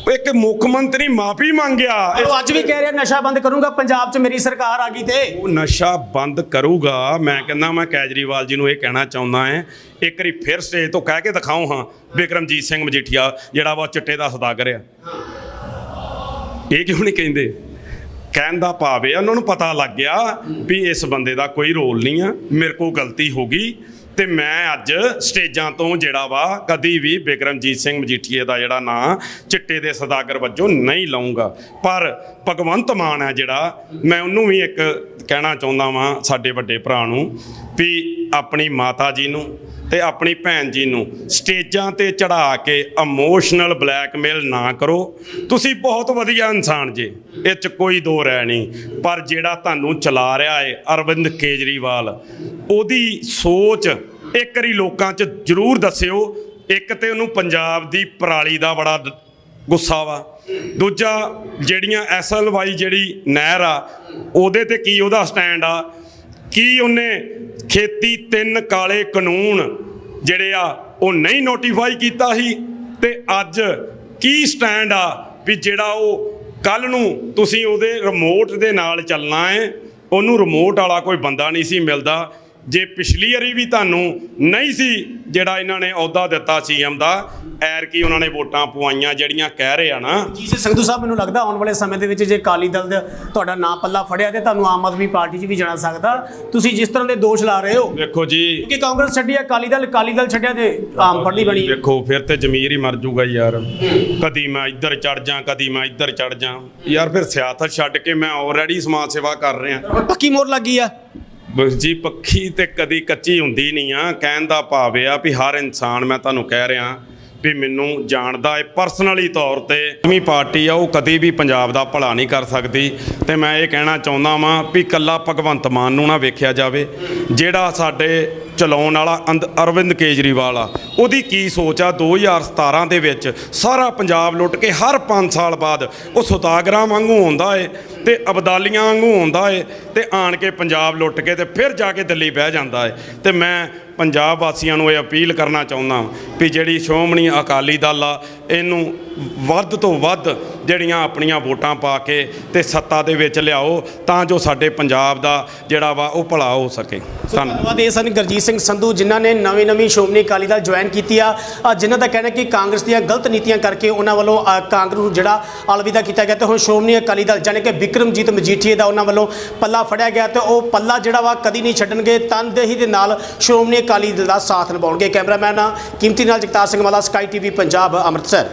ਇੱਕ ਮੁੱਖ ਮੰਤਰੀ ਮਾਫੀ ਮੰਗਿਆ, ਉਹ ਅੱਜ ਵੀ ਕਹਿ ਰਿਹਾ ਨਸ਼ਾ ਬੰਦ ਕਰੂੰਗਾ ਪੰਜਾਬ 'ਚ ਮੇਰੀ ਸਰਕਾਰ ਆ ਗਈ ਤੇ। ਉਹ ਨਸ਼ਾ ਬੰਦ ਕਰੂਗਾ। ਮੈਂ ਕਹਿੰਦਾ, ਮੈਂ ਕੇਜਰੀਵਾਲ ਜੀ ਨੂੰ ਇਹ ਕਹਿਣਾ ਚਾਹੁੰਦਾ ਹੈ, ਇੱਕ ਵਾਰੀ ਫਿਰ ਸਟੇਜ ਤੋਂ ਕਹਿ ਕੇ ਦਿਖਾਓ ਹਾਂ ਬਿਕਰਮਜੀਤ ਸਿੰਘ ਮਜੀਠੀਆ ਜਿਹੜਾ ਵਾ ਚਿੱਟੇ ਦਾ ਸੌਦਾਗਰ ਆ। ਇਹ ਕਿਉਂ ਨਹੀਂ ਕਹਿੰਦੇ? ਕਹਿਣ ਦਾ ਭਾਵ ਇਹ, ਉਹਨਾਂ ਨੂੰ ਪਤਾ ਲੱਗ ਗਿਆ ਵੀ ਇਸ ਬੰਦੇ ਦਾ ਕੋਈ ਰੋਲ ਨਹੀਂ ਆ, ਮੇਰੇ ਕੋਲ ਗਲਤੀ ਹੋ ਗਈ ਤੇ ਮੈਂ ਅੱਜ ਸਟੇਜਾਂ ਤੋਂ ਜਿਹੜਾ ਵਾ ਕਦੀ ਵੀ ਬਿਕਰਮਜੀਤ ਸਿੰਘ ਮਜੀਠੀਏ ਦਾ ਜਿਹੜਾ ਨਾਂ ਚਿੱਟੇ ਦੇ ਸੌਦਾਗਰ ਵਜੋਂ ਨਹੀਂ ਲਾਉਂਗਾ। ਪਰ ਭਗਵੰਤ ਮਾਨ ਹੈ ਜਿਹੜਾ, ਮੈਂ ਉਹਨੂੰ ਵੀ ਇੱਕ ਕਹਿਣਾ ਚਾਹੁੰਦਾ ਵਾਂ, ਸਾਡੇ ਵੱਡੇ ਭਰਾ ਨੂੰ, ਵੀ ਆਪਣੀ ਮਾਤਾ ਜੀ ਨੂੰ ਤੇ ਆਪਣੀ ਭੈਣ ਜੀ ਨੂੰ ਸਟੇਜਾਂ ਤੇ ਚੜਾ ਕੇ ਇਮੋਸ਼ਨਲ ਬਲੈਕਮੇਲ ਨਾ ਕਰੋ। ਤੁਸੀਂ ਬਹੁਤ ਵਧੀਆ ਇਨਸਾਨ ਜੇ, ਇਹ 'ਚ ਕੋਈ ਦੋ ਰਹਿ ਨਹੀਂ, ਪਰ ਜਿਹੜਾ ਤੁਹਾਨੂੰ ਚਲਾ ਰਿਹਾ ਹੈ ਅਰਵਿੰਦ ਕੇਜਰੀਵਾਲ, ਉਹਦੀ ਸੋਚ ਇੱਕ ਵਾਰੀ ਲੋਕਾਂ 'ਚ ਜ਼ਰੂਰ ਦੱਸਿਓ। ਇੱਕ ਤੇ ਉਹਨੂੰ ਪੰਜਾਬ ਦੀ ਪਰਾਲੀ ਦਾ ਬੜਾ ਗੁੱਸਾ ਵਾ, ਦੂਜਾ ਜਿਹੜੀਆਂ SLY ਜਿਹੜੀ ਨਹਿਰ ਆ ਉਹਦੇ ਤੇ ਕੀ ਉਹਦਾ ਸਟੈਂਡ ਆ, ਕੀ ਉਹਨੇ ਖੇਤੀ 3 ਕਾਲੇ ਕਾਨੂੰਨ ਜਿਹੜੇ ਆ ਉਹ ਨਹੀਂ ਨੋਟੀਫਾਈ ਕੀਤਾ ਸੀ, ਤੇ ਅੱਜ ਕੀ ਸਟੈਂਡ ਆ ਵੀ ਜਿਹੜਾ ਉਹ ਕੱਲ੍ਹ ਨੂੰ ਤੁਸੀਂ ਉਹਦੇ ਰਿਮੋਟ ਦੇ ਨਾਲ ਚੱਲਣਾ ਹੈ। ਉਹਨੂੰ ਰਿਮੋਟ ਵਾਲਾ ਕੋਈ ਬੰਦਾ ਨਹੀਂ ਸੀ ਮਿਲਦਾ। ਜੇ ਪਿਛਲੀ ਵਾਰੀ ਵੀ ਤੁਹਾਨੂੰ ਨਹੀਂ ਸੀ ਜਿਹੜਾ ਇਹਨਾਂ ਨੇ ਅਹੁਦਾ ਦਿੱਤਾ ਸੀਐਮ ਦਾ, ਐਰਕੀ ਉਹਨਾਂ ਨੇ ਵੋਟਾਂ ਪਵਾਈਆਂ ਜਿਹੜੀਆਂ ਕਹਿ ਰਹੇ ਆ ਨਾ। ਜੀ ਸੰਧੂ ਸਾਹਿਬ, ਮੈਨੂੰ ਲੱਗਦਾ ਆਉਣ ਵਾਲੇ ਸਮੇਂ ਦੇ ਵਿੱਚ ਜੇ ਅਕਾਲੀ ਦਲ ਦਾ ਤੁਹਾਡਾ ਨਾਂ ਪੱਲਾ ਫੜਿਆ ਤੇ ਤੁਹਾਨੂੰ ਆਮ ਆਦਮੀ ਪਾਰਟੀ 'ਚ ਵੀ ਜਾਣਾ ਸਕਦਾ। ਤੁਸੀਂ ਜਿਸ ਤਰ੍ਹਾਂ ਦੇ ਦੋਸ਼ ਲਾ ਰਹੇ ਹੋ, ਵੇਖੋ ਜੀ, ਕਿ ਕਾਂਗਰਸ ਛੱਡੀ, ਅਕਾਲੀ ਦਲ ਛੱਡਿਆ ਤੇ ਆਮ ਪਾਰਟੀ ਬਣੀ। ਵੇਖੋ ਫਿਰ ਤੇ ਜ਼ਮੀਰ ਹੀ ਮਰ ਜੂਗਾ ਯਾਰ, ਕਦੀ ਮੈਂ ਇੱਧਰ ਚੜ ਜਾ, ਕਦੀ ਮੈਂ ਇੱਧਰ ਚੜ ਜਾ ਯਾਰ, ਫਿਰ ਸਿਆਸਤ ਛੱਡ ਕੇ ਮੈਂ ਆਲਰੇਡੀ ਸਮਾਜ ਸੇਵਾ ਕਰ ਰਿਹਾ। ਪੱਕੀ ਮੋਹਰ ਲੱਗੀ ਆ ਬਸ ਜੀ, ਪੱਖੀ ਤੇ ਕਦੀ ਕੱਚੀ ਹੁੰਦੀ ਨਹੀਂ ਆ। ਕਹਿਣ ਦਾ ਭਾਵ ਇਹ ਆ ਵੀ ਹਰ ਇਨਸਾਨ, ਮੈਂ ਤੁਹਾਨੂੰ ਕਹਿ ਰਿਹਾ ਵੀ ਮੈਨੂੰ ਜਾਣਦਾ ਹੈ ਪਰਸਨਲੀ ਤੌਰ ਤੇ, ਵੀ ਪਾਰਟੀ ਆ ਉਹ ਕਦੀ ਵੀ ਪੰਜਾਬ ਦਾ ਭਲਾ ਨਹੀਂ ਕਰ ਸਕਦੀ। ਤੇ ਮੈਂ ਇਹ ਕਹਿਣਾ ਚਾਹੁੰਦਾ ਵਾਂ ਵੀ ਇਕੱਲਾ ਭਗਵੰਤ ਮਾਨ ਨੂੰ ਨਾ ਵੇਖਿਆ ਜਾਵੇ, ਜਿਹੜਾ ਸਾਡੇ ਚਲਾਉਣ ਵਾਲਾ ਅਰਵਿੰਦ ਕੇਜਰੀਵਾਲ ਆ, ਉਹਦੀ ਕੀ ਸੋਚ ਆ। 2017 ਦੇ ਵਿੱਚ ਸਾਰਾ ਪੰਜਾਬ ਲੁੱਟ ਕੇ ਹਰ 5 ਸਾਲ ਬਾਅਦ ਉਹ ਸੁਤਾਗਰਾਂ ਵਾਂਗੂ ਆਉਂਦਾ ਏ ਤੇ ਅਬਦਾਲੀਆਂ ਵਾਂਗੂ ਆਉਂਦਾ ਏ ਤੇ ਆਣ ਕੇ ਪੰਜਾਬ ਲੁੱਟ ਕੇ ਤੇ ਫਿਰ ਜਾ ਕੇ ਦਿੱਲੀ ਬਹਿ ਜਾਂਦਾ ਏ। ਤੇ ਮੈਂ ਪੰਜਾਬ ਵਾਸੀਆਂ ਨੂੰ ਇਹ ਅਪੀਲ ਕਰਨਾ ਚਾਹੁੰਦਾ ਵੀ ਜਿਹੜੀ ਸ਼੍ਰੋਮਣੀ ਅਕਾਲੀ ਦਲ ਆ, ਇਹਨੂੰ ਵੱਧ ਤੋਂ ਵੱਧ ਜਿਹੜੀਆਂ ਆਪਣੀਆਂ ਵੋਟਾਂ ਪਾ ਕੇ ਤੇ ਸੱਤਾ ਦੇ ਵਿੱਚ ਲਿਆਓ, ਤਾਂ ਜੋ ਸਾਡੇ ਪੰਜਾਬ ਦਾ ਜਿਹੜਾ ਵਾ ਉਹ ਭਲਾ ਹੋ ਸਕੇ। ਧੰਨਵਾਦ। ਇਹ ਸਨ ਗੁਰਜੀਤ ਸਿੰਘ ਸੰਧੂ, ਜਿਨ੍ਹਾਂ ਨੇ ਨਵੀਂ ਸ਼੍ਰੋਮਣੀ ਅਕਾਲੀ ਦਲ ਜੁਆਇਨ ਕੀਤੀ ਆ, ਜਿਨ੍ਹਾਂ ਦਾ ਕਹਿਣਾ ਕਿ ਕਾਂਗਰਸ ਦੀਆਂ ਗਲਤ ਨੀਤੀਆਂ ਕਰਕੇ ਉਹਨਾਂ ਵੱਲੋਂ ਕਾਂਗਰਸ ਨੂੰ ਜਿਹੜਾ ਅਲਵਿਦਾ ਕੀਤਾ ਗਿਆ ਤੇ ਹੁਣ ਸ਼੍ਰੋਮਣੀ ਅਕਾਲੀ ਦਲ ਜਾਣੀ ਕਿ ਬਿਕਰਮਜੀਤ ਮਜੀਠੀਏ ਦਾ ਉਹਨਾਂ ਵੱਲੋਂ ਪੱਲਾ ਫੜਿਆ ਗਿਆ ਤੇ ਉਹ ਪੱਲਾ ਜਿਹੜਾ ਵਾ ਕਦੀ ਨਹੀਂ ਛੱਡਣਗੇ। ਤਨਦੇਹੀ ਦੇ ਨਾਲ ਸ਼੍ਰੋਮਣੀ ਅਕਾਲੀ ਦਲ ਦਾ ਸਾਥ ਨਿਭਾਉਣਗੇ। ਕੈਮਰਾਮੈਨ ਕੀਮਤੀ ਨਾਲ ਜਗਤਾਰ ਸਿੰਘ ਵਾਲਾ, ਸਕਾਈ TV ਪੰਜਾਬ, ਅੰਮ੍ਰਿਤਸਰ।